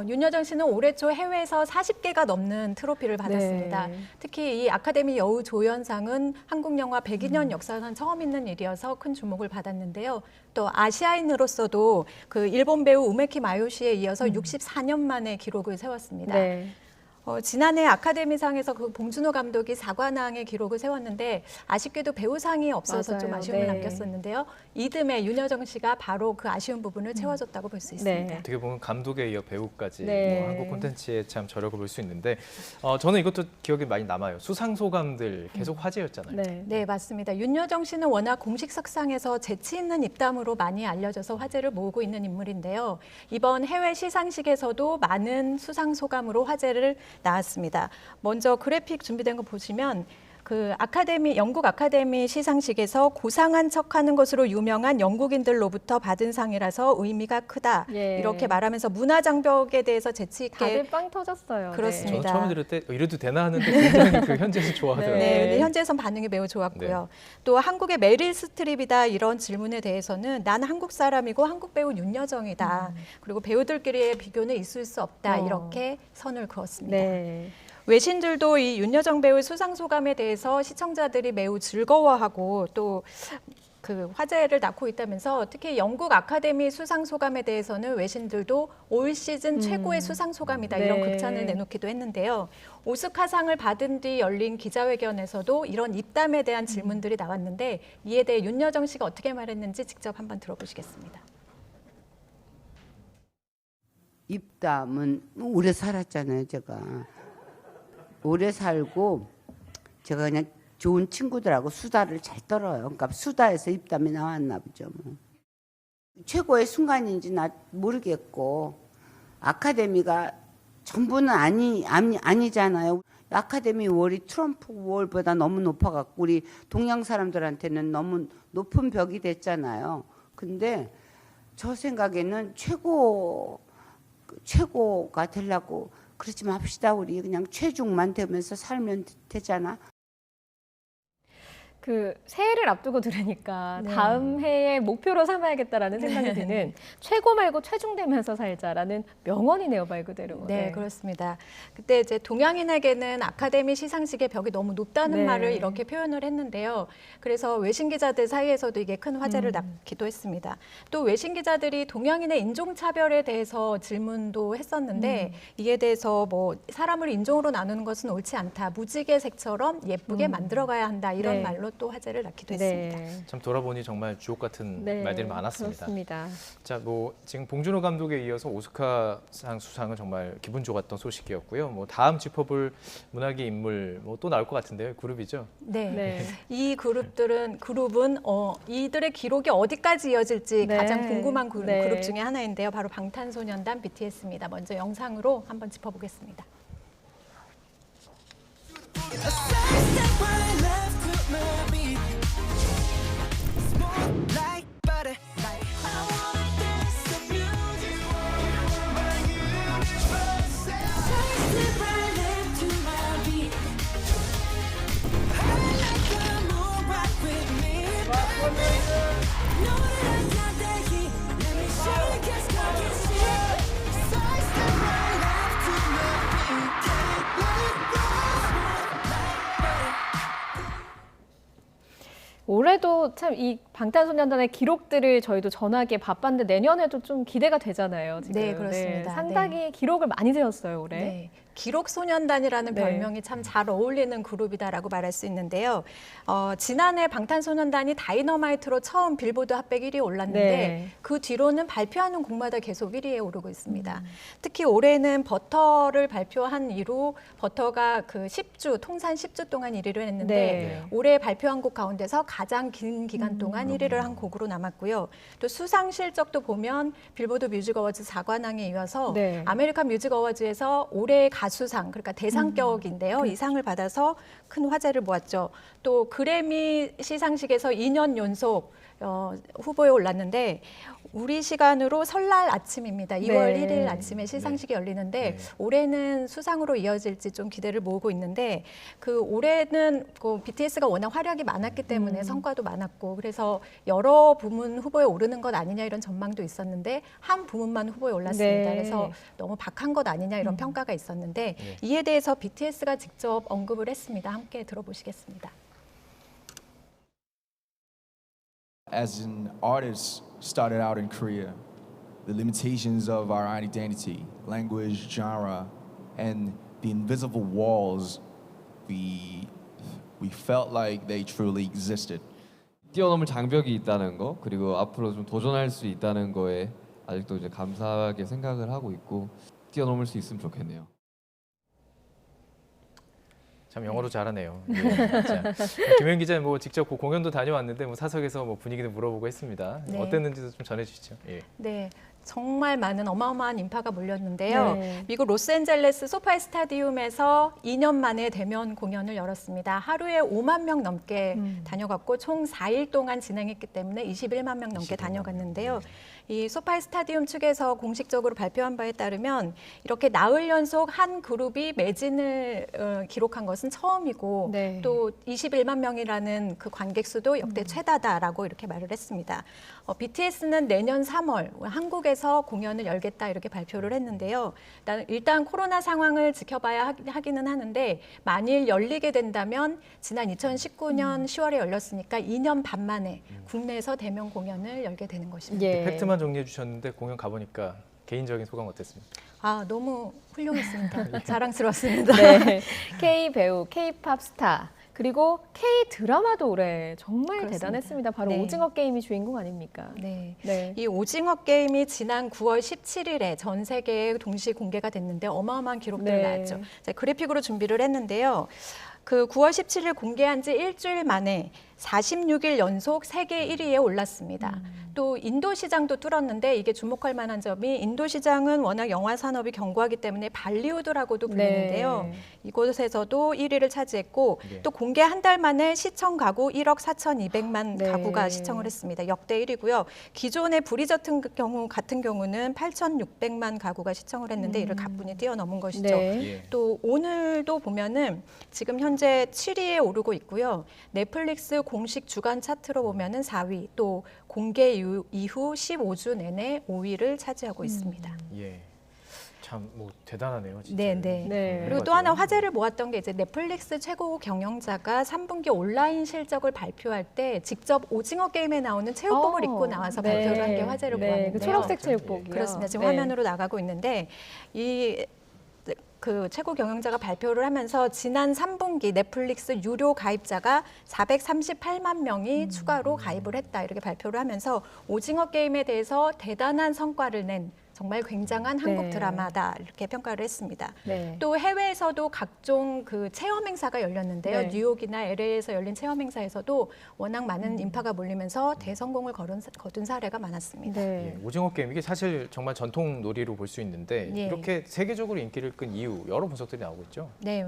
윤여정 씨는 올해 초 해외에서 40개가 넘는 트로피를 받았습니다. 네. 특히 이 아카데미 여우조연상은 한국 영화 102년 역사상 처음 있는 일이어서 큰 주목을 받았는데요. 또 아시아인으로서도 그 일본 배우 우메키 마요시에 이어서 64년 만에 기록을 세웠습니다. 네. 지난해 아카데미상에서 그 봉준호 감독이 사관왕의 기록을 세웠는데 아쉽게도 배우상이 없어서 맞아요. 좀 아쉬움을 네. 남겼었는데요. 이듬해 윤여정 씨가 바로 그 아쉬운 부분을 채워줬다고 볼 수 있습니다. 네. 어떻게 보면 감독에 이어 배우까지 네. 한국 콘텐츠에 참 저력을 볼 수 있는데 저는 이것도 기억에 많이 남아요. 수상 소감들 계속 화제였잖아요. 네, 맞습니다. 윤여정 씨는 워낙 공식 석상에서 재치 있는 입담으로 많이 알려져서 화제를 모으고 있는 인물인데요. 이번 해외 시상식에서도 많은 수상 소감으로 화제를 나왔습니다. 먼저 그래픽 준비된 거 보시면 그 영국 아카데미 시상식에서 고상한 척하는 것으로 유명한 영국인들로부터 받은 상이라서 의미가 크다. 예. 이렇게 말하면서 문화 장벽에 대해서 재치 있게 다들 빵 터졌어요. 그렇습니다. 저는 처음 들을 때 이래도 되나 하는데 굉장히 그 현지에서 좋아하더라고요. 네, 근데 현지에선 반응이 매우 좋았고요. 또 한국의 메릴 스트립이다 이런 질문에 대해서는 난 한국 사람이고 한국 배우 윤여정이다. 그리고 배우들끼리의 비교는 있을 수 없다. 이렇게 선을 그었습니다. 네. 외신들도 이 윤여정 배우의 수상 소감에 대해서 시청자들이 매우 즐거워하고 또 그 화제를 낳고 있다면서 특히 영국 아카데미 수상 소감에 대해서는 외신들도 올 시즌 최고의 수상 소감이다 이런 네. 극찬을 내놓기도 했는데요. 오스카상을 받은 뒤 열린 기자회견에서도 이런 입담에 대한 질문들이 나왔는데 이에 대해 윤여정 씨가 어떻게 말했는지 직접 한번 들어보시겠습니다. 입담은 오래 살았잖아요, 제가. 오래 살고 제가 그냥 좋은 친구들하고 수다를 잘 떨어요. 그러니까 수다에서 입담이 나왔나 보죠. 뭐. 최고의 순간인지 나 모르겠고 아카데미가 전부는 아니잖아요. 아카데미 월이 트럼프 월보다 너무 높아갖고 우리 동양 사람들한테는 너무 높은 벽이 됐잖아요. 근데 저 생각에는 최고가 되려고 그러지 맙시다. 우리 그냥 최중만 되면서 살면 되잖아. 그 새해를 앞두고 들으니까 네. 다음 해의 목표로 삼아야겠다라는 생각이 드는 최고 말고 최중되면서 살자라는 명언이네요, 말 그대로. 네, 그렇습니다. 그때 이제 동양인에게는 아카데미 시상식의 벽이 너무 높다는 네. 말을 이렇게 표현을 했는데요. 그래서 외신 기자들 사이에서도 이게 큰 화제를 낳기도 했습니다. 또 외신 기자들이 동양인의 인종차별에 대해서 질문도 했었는데 이에 대해서 뭐 사람을 인종으로 나누는 것은 옳지 않다. 무지개색처럼 예쁘게 만들어가야 한다. 이런 네. 말로 또 화제를 낳기도 네. 했습니다. 참 돌아보니 정말 주옥 같은 네, 말들이 많았습니다. 그렇습니다. 자, 뭐 지금 봉준호 감독에 이어서 오스카상 수상은 정말 기분 좋았던 소식이었고요. 뭐 다음 짚어볼 문학의 인물 뭐 또 나올 것 같은데요. 그룹이죠. 네. 이 그룹은 이들의 기록이 어디까지 이어질지 네. 가장 궁금한 네. 그룹 중에 하나인데요. 바로 방탄소년단 BTS입니다. 먼저 영상으로 한번 짚어보겠습니다. 올해도 참 이 방탄소년단의 기록들을 저희도 전하기에 바빴는데 내년에도 좀 기대가 되잖아요. 지금. 네, 그렇습니다. 상당히 기록을 많이 세웠어요, 올해. 네. 기록소년단이라는 네. 별명이 참 잘 어울리는 그룹이다라고 말할 수 있는데요. 지난해 방탄소년단이 다이너마이트로 처음 빌보드 핫백 1위에 올랐는데 네. 그 뒤로는 발표하는 곡마다 계속 1위에 오르고 있습니다. 특히 올해는 버터를 발표한 이후 버터가 그 10주, 통산 10주 동안 1위를 했는데 네. 올해 발표한 곡 가운데서 가장 긴 기간 동안 1위를 한 곡으로 남았고요. 또 수상 실적도 보면 빌보드 뮤직 어워즈 4관왕에 이어서 네. 아메리칸 뮤직 어워즈에서 올해 가수상, 그러니까 대상격인데요. 이 상을 받아서 큰 화제를 모았죠. 또 그래미 시상식에서 2년 연속 후보에 올랐는데 우리 시간으로 설날 아침입니다. 2월 네. 1일 아침에 시상식이 열리는데 올해는 수상으로 이어질지 좀 기대를 모으고 있는데 그 올해는 그 BTS가 워낙 활약이 많았기 때문에 성과도 많았고 그래서 여러 부문 후보에 오르는 것 아니냐 이런 전망도 있었는데 한 부문만 후보에 올랐습니다. 네. 그래서 너무 박한 것 아니냐 이런 평가가 있었는데 이에 대해서 BTS가 직접 언급을 했습니다. 함께 들어보시겠습니다. As an artist started out in Korea, the limitations of our identity, language, genre, and the invisible walls, we felt like they truly existed. 뛰어넘을 장벽이 있다는 거, 그리고 앞으로 좀 도전할 수 있다는 거에 아직도 이제 감사하게 생각을 하고 있고 뛰어넘을 수 있으면 좋겠네요. 참 영어로 잘하네요. 예, 진짜. 김현 기자 뭐 직접 그 공연도 다녀왔는데 뭐 사석에서 뭐 분위기도 물어보고 했습니다. 네. 어땠는지도 좀 전해주시죠. 예. 네. 정말 많은 어마어마한 인파가 몰렸는데요. 네. 미국 로스앤젤레스 소파이 스타디움에서 2년 만에 대면 공연을 열었습니다. 하루에 5만 명 넘게 다녀갔고 총 4일 동안 진행했기 때문에 21만 명 넘게 다녀갔는데요. 이 소파이 스타디움 측에서 공식적으로 발표한 바에 따르면 이렇게 나흘 연속 한 그룹이 매진을 기록한 것은 처음이고 네. 또 21만 명이라는 그 관객 수도 역대 최다다라고 이렇게 말을 했습니다. BTS는 내년 3월 한국에서 공연을 열겠다 이렇게 발표를 했는데요. 일단 코로나 상황을 지켜봐야 하기는 하는데 만일 열리게 된다면 지난 2019년 10월에 열렸으니까 2년 반 만에 국내에서 대면 공연을 열게 되는 것입니다. 예. 팩트만 정리해 주셨는데 공연 가보니까 개인적인 소감 어땠습니까? 아, 너무 훌륭했습니다. 자랑스럽습니다. 네. K 배우, K-팝 스타, 그리고 K 드라마도 올해 정말 그렇습니다. 대단했습니다. 바로 네. 오징어 게임이 주인공 아닙니까? 네. 네. 이 오징어 게임이 지난 9월 17일에 전 세계에 동시 공개가 됐는데 어마어마한 기록들을 네. 낳았죠. 자, 그래픽으로 준비를 했는데요. 그 9월 17일 공개한 지 일주일 만에 46일 연속 세계 1위에 올랐습니다. 또 인도 시장도 뚫었는데 이게 주목할 만한 점이 인도 시장은 워낙 영화 산업이 견고하기 때문에 발리우드라고도 불리는데요. 네. 이곳에서도 1위를 차지했고 네. 또 공개 한 달 만에 시청 가구 1억 4,200만 네. 가구가 시청을 했습니다. 역대 1위고요. 기존의 브리저튼 같은 경우는 8,600만 가구가 시청을 했는데 이를 가뿐히 뛰어넘은 것이죠. 네. 또 오늘도 보면은 지금 현재 7위에 오르고 있고요. 넷플릭스 공식 주간 차트로 보면은 4위, 또 공개 이후 15주 내내 5위를 차지하고 있습니다. 예. 참 뭐 대단하네요, 진짜. 네. 그리고 또 하나 화제를 모았던 게 이제 넷플릭스 최고 경영자가 3분기 온라인 실적을 발표할 때 직접 오징어 게임에 나오는 체육복을 입고 나와서 발표를 한 게 화제를 모았는데요. 그 초록색 체육복이요. 그렇습니다. 지금 네. 화면으로 나가고 있는데 그 최고 경영자가 발표를 하면서 지난 3분기 넷플릭스 유료 가입자가 438만 명이 추가로 가입을 했다 이렇게 발표를 하면서 오징어 게임에 대해서 대단한 성과를 낸 정말 굉장한 한국 네. 드라마다 이렇게 평가를 했습니다. 네. 또 해외에서도 각종 그 체험 행사가 열렸는데요. 네. 뉴욕이나 LA에서 열린 체험 행사에서도 워낙 많은 인파가 몰리면서 대성공을 거둔 사례가 많았습니다. 네. 예, 오징어 게임 이게 사실 정말 전통 놀이로 볼 수 있는데 예. 이렇게 세계적으로 인기를 끈 이유 여러 분석들이 나오고 있죠. 네,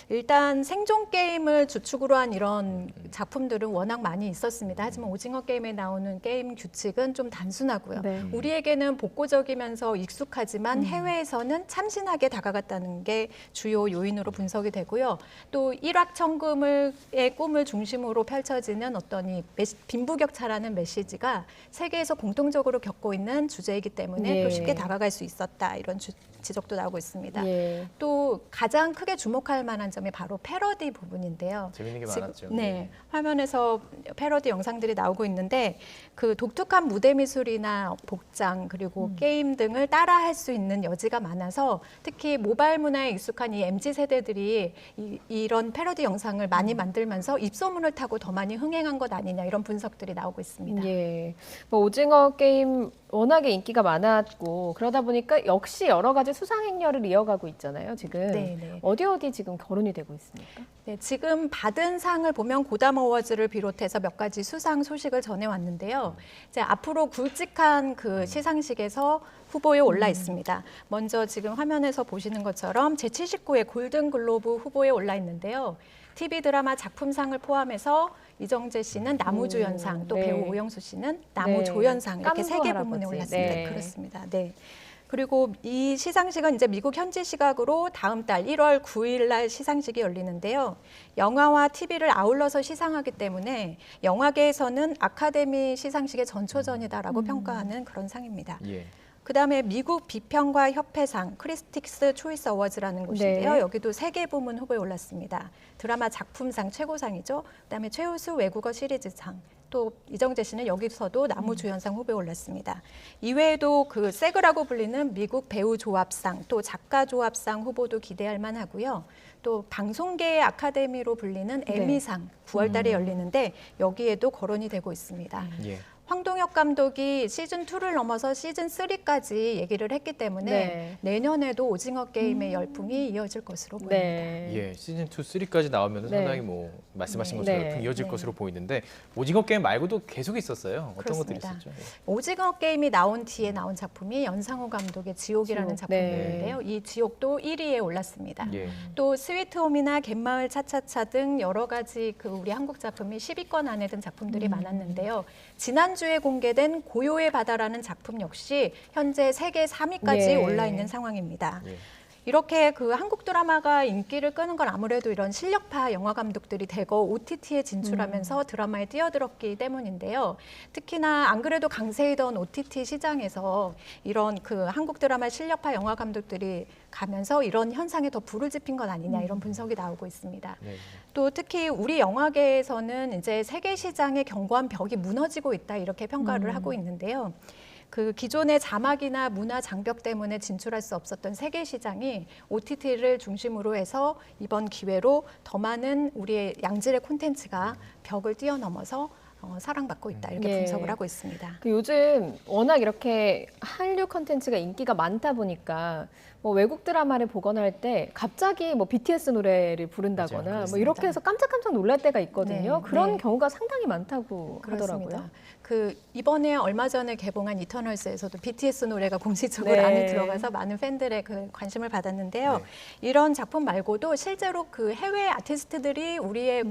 일단 생존 게임을 주축으로 한 이런 작품들은 워낙 많이 있었습니다. 하지만 오징어 게임에 나오는 게임 규칙은 좀 단순하고요. 네. 우리에게는 복고적이면서 익숙하지만 해외에서는 참신하게 다가갔다는 게 주요 요인으로 분석이 되고요. 또 일확천금의 꿈을 중심으로 펼쳐지는 어떤 이 빈부격차라는 메시지가 세계에서 공통적으로 겪고 있는 주제이기 때문에 예. 또 쉽게 다가갈 수 있었다 이런 지적도 나오고 있습니다. 예. 또 가장 크게 주목할 만한 점이 바로 패러디 부분인데요. 재밌는 게 지금, 많았죠. 네, 화면에서 패러디 영상들이 나오고 있는데 그 독특한 무대 미술이나 복장 그리고 게임 등을 따라할 수 있는 여지가 많아서 특히 모바일 문화에 익숙한 이 MZ 세대들이 이런 패러디 영상을 많이 만들면서 입소문을 타고 더 많이 흥행한 것 아니냐 이런 분석들이 나오고 있습니다. 예. 뭐 오징어 게임 워낙에 인기가 많았고 그러다 보니까 역시 여러 가지 수상 행렬을 이어가고 있잖아요. 지금 네. 어디 지금 거론이 되고 있습니까? 네, 지금 받은 상을 보면 고담 어워즈를 비롯해서 몇 가지 수상 소식을 전해왔는데요. 이제 앞으로 굵직한 그 시상식에서 후보에 올라 있습니다. 먼저 지금 화면에서 보시는 것처럼 제79회 골든글로브 후보에 올라 있는데요. TV 드라마 작품상을 포함해서 이정재 씨는 나무주연상, 또 네. 배우 오영수 씨는 나무조연상 이렇게 깐부 3개 할아버지. 부문에 올랐습니다. 네. 그렇습니다. 네. 그리고 이 시상식은 이제 미국 현지 시각으로 다음 달 1월 9일 날 시상식이 열리는데요. 영화와 TV를 아울러서 시상하기 때문에 영화계에서는 아카데미 시상식의 전초전이다라고 평가하는 그런 상입니다. 예. 그다음에 미국 비평가 협회상 크리스틱스 초이스 어워즈라는 곳인데요. 네. 여기도 3개 부문 후보에 올랐습니다. 드라마 작품상 최고상이죠. 그다음에 최우수 외국어 시리즈상, 또 이정재 씨는 여기서도 나무주연상 후보에 올랐습니다. 이외에도 그 세그라고 불리는 미국 배우 조합상, 또 작가 조합상 후보도 기대할 만하고요. 또 방송계의 아카데미로 불리는 에미상 9월 달에 열리는데 여기에도 거론이 되고 있습니다. 예. 황동혁 감독이 시즌2를 넘어서 시즌3까지 얘기를 했기 때문에 네. 내년에도 오징어 게임의 열풍이 이어질 것으로 보입니다. 네. 예, 시즌 2, 3까지 나오면 네. 상당히 뭐 말씀하신 것처럼 네. 열풍이 이어질 네. 것으로 보이는데 오징어 게임 말고도 계속 있었어요. 어떤 그렇습니다. 것들이 있었죠? 예. 오징어 게임이 나온 뒤에 나온 작품이 연상호 감독의 지옥이라는 지옥. 작품인데요. 이 지옥도 1위에 올랐습니다. 예. 또 스위트홈이나 갯마을 차차차 등 여러 가지 그 우리 한국 작품이 10위권 안에 든 작품들이 많았는데요. 지난주에 공개된 고요의 바다라는 작품 역시 현재 세계 3위까지 예. 올라 있는 상황입니다. 예. 이렇게 그 한국 드라마가 인기를 끄는 건 아무래도 이런 실력파 영화 감독들이 대거 OTT에 진출하면서 드라마에 뛰어들었기 때문인데요. 특히나 안 그래도 강세이던 OTT 시장에서 이런 그 한국 드라마 실력파 영화 감독들이 가면서 이런 현상에 더 불을 지핀 건 아니냐 이런 분석이 나오고 있습니다. 네. 또 특히 우리 영화계에서는 이제 세계 시장의 견고한 벽이 무너지고 있다 이렇게 평가를 하고 있는데요. 그 기존의 자막이나 문화 장벽 때문에 진출할 수 없었던 세계 시장이 OTT를 중심으로 해서 이번 기회로 더 많은 우리의 양질의 콘텐츠가 벽을 뛰어넘어서 사랑받고 있다 이렇게 예. 분석을 하고 있습니다. 요즘 워낙 이렇게 한류 콘텐츠가 인기가 많다 보니까 뭐 외국 드라마를 보거나 할 때 갑자기 뭐 BTS 노래를 부른다거나 맞아요. 뭐 이렇게 해서 깜짝깜짝 놀랄 때가 있거든요. 네, 그런 네. 경우가 상당히 많다고 그렇습니다. 하더라고요. 이번에 얼마 전에 개봉한 이터널스에서도 BTS 노래가 공식적으로 네. 안에 들어가서 많은 팬들의 그 관심을 받았는데요. 이런 작품 말고도 실제로 그 해외 아티스트들이 우리의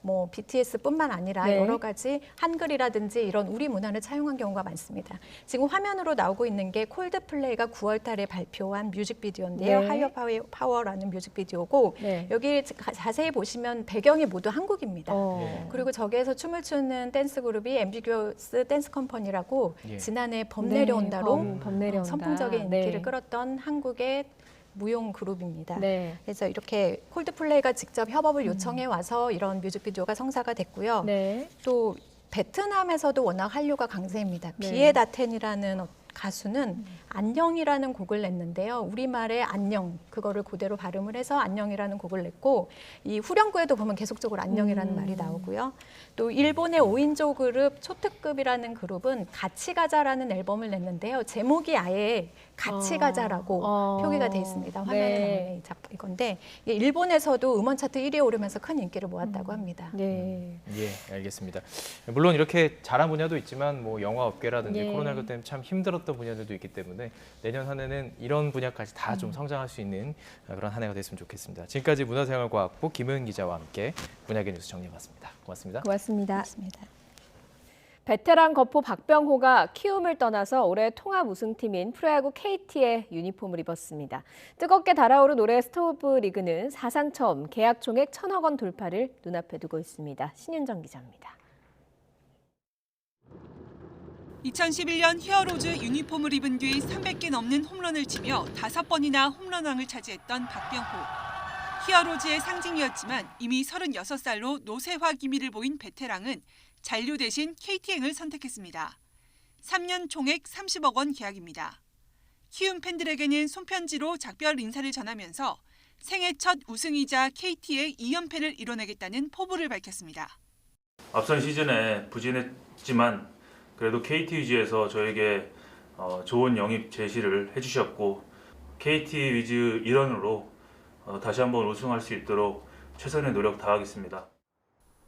뭐 BTS뿐만 아니라 네. 여러 가지 한글이라든지 이런 우리 문화를 차용한 경우가 많습니다. 지금 화면으로 나오고 있는 게 콜드플레이가 9월 달에 발표한 뮤직비디오인데요. 네. 하이어 파워라는 뮤직비디오고 네. 여기 자세히 보시면 배경이 모두 한국입니다. 네. 그리고 저기에서 춤을 추는 댄스 그룹이 앰비규어스 댄스 컴퍼니라고 예. 지난해 범 네, 내려온다로 범 내려온다. 선풍적인 네. 인기를 끌었던 한국의 무용 그룹입니다. 네. 그래서 이렇게 콜드플레이가 직접 협업을 요청해 와서 이런 뮤직비디오가 성사가 됐고요. 네. 또 베트남에서도 워낙 한류가 강세입니다. 네. 비에다텐이라는 가수는 안녕이라는 곡을 냈는데요. 우리말의 안녕, 그거를 그대로 발음을 해서 안녕이라는 곡을 냈고 이 후렴구에도 보면 계속적으로 안녕이라는 말이 나오고요. 또 일본의 5인조 그룹 초특급이라는 그룹은 같이 가자라는 앨범을 냈는데요. 제목이 아예 같이 가자라고 표기가 돼 있습니다. 화면에 네. 나오는 이건데 이게 일본에서도 음원 차트 1위에 오르면서 큰 인기를 모았다고 합니다. 네. 예, 알겠습니다. 물론 이렇게 잘한 분야도 있지만 뭐 영화 업계라든지 예. 코로나19 때문에 참 힘들었던 분야들도 있기 때문에 내년 한 해는 이런 분야까지 다 좀 성장할 수 있는 그런 한 해가 됐으면 좋겠습니다. 지금까지 문화생활과학부 김은 기자와 함께 분야계 뉴스 정리해봤습니다. 고맙습니다. 고맙습니다. 베테랑 거포 박병호가 키움을 떠나서 올해 통합 우승팀인 프로야구 KT의 유니폼을 입었습니다. 뜨겁게 달아오른 올해 스토브 리그는 사상 처음 계약 총액 1,000억 원 돌파를 눈앞에 두고 있습니다. 신윤정 기자입니다. 2011년 히어로즈 유니폼을 입은 뒤 300개 넘는 홈런을 치며 5번이나 홈런왕을 차지했던 박병호. 히어로즈의 상징이었지만 이미 36살로 노쇠화 기미를 보인 베테랑은 잔류 대신 KT행을 선택했습니다. 3년 총액 30억 원 계약입니다. 키움 팬들에게는 손편지로 작별 인사를 전하면서 생애 첫 우승이자 KT의 2연패를 이뤄내겠다는 포부를 밝혔습니다. 앞선 시즌에 부진했지만 그래도 KT 위즈에서 저에게 좋은 영입 제시를 해주셨고 KT 위즈 일원으로 다시 한번 우승할 수 있도록 최선의 노력 다하겠습니다.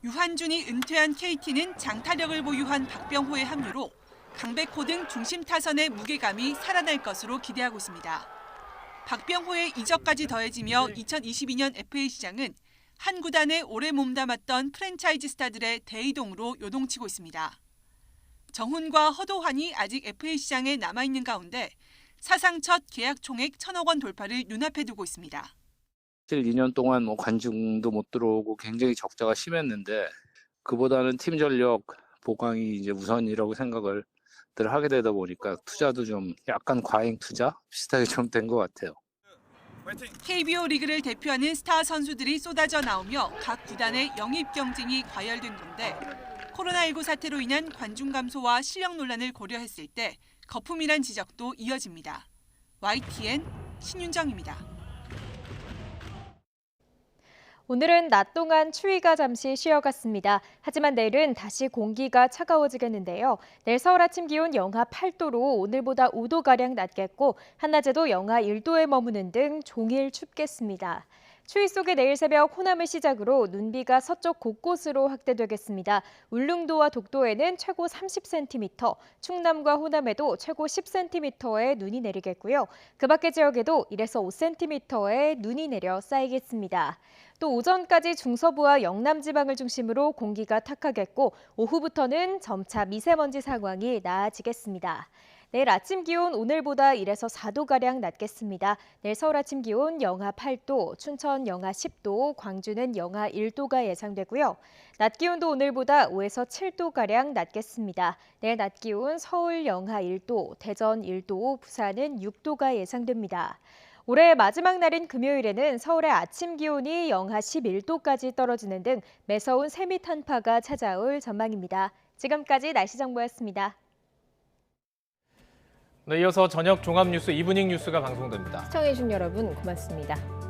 유한준이 은퇴한 KT는 장타력을 보유한 박병호의 합류로 강백호 등 중심 타선의 무게감이 살아날 것으로 기대하고 있습니다. 박병호의 이적까지 더해지며 2022년 FA 시장은 한 구단에 오래 몸담았던 프랜차이즈 스타들의 대이동으로 요동치고 있습니다. 정훈과 허도환이 아직 FA 시장에 남아있는 가운데 사상 첫 계약 총액 1,000억 원 돌파를 눈앞에 두고 있습니다. 사실 2년 동안 뭐 관중도 못 들어오고 굉장히 적자가 심했는데 그보다는 팀 전력 보강이 이제 우선이라고 생각을 하게 되다 보니까 투자도 좀 약간 과잉 투자 비슷하게 좀 된 것 같아요. KBO 리그를 대표하는 스타 선수들이 쏟아져 나오며 각 구단의 영입 경쟁이 과열된 건데 코로나19 사태로 인한 관중 감소와 실력 논란을 고려했을 때 거품이란 지적도 이어집니다. YTN 신윤정입니다. 오늘은 낮 동안 추위가 잠시 쉬어갔습니다. 하지만 내일은 다시 공기가 차가워지겠는데요. 내일 서울 아침 기온 영하 8도로 오늘보다 5도가량 낮겠고 한낮에도 영하 1도에 머무는 등 종일 춥겠습니다. 추위 속에 내일 새벽 호남을 시작으로 눈비가 서쪽 곳곳으로 확대되겠습니다. 울릉도와 독도에는 최고 30cm, 충남과 호남에도 최고 10cm의 눈이 내리겠고요. 그 밖의 지역에도 1에서 5cm의 눈이 내려 쌓이겠습니다. 또 오전까지 중서부와 영남 지방을 중심으로 공기가 탁하겠고 오후부터는 점차 미세먼지 상황이 나아지겠습니다. 내일 아침 기온 오늘보다 1에서 4도가량 낮겠습니다. 내일 서울 아침 기온 영하 8도, 춘천 영하 10도, 광주는 영하 1도가 예상되고요. 낮 기온도 오늘보다 5에서 7도가량 낮겠습니다. 내일 낮 기온 서울 영하 1도, 대전 1도, 부산은 6도가 예상됩니다. 올해 마지막 날인 금요일에는 서울의 아침 기온이 영하 11도까지 떨어지는 등 매서운 세미 한파가 찾아올 전망입니다. 지금까지 날씨 정보였습니다. 네, 이어서 저녁 종합뉴스 이브닝 뉴스가 방송됩니다. 시청해주신 여러분 고맙습니다.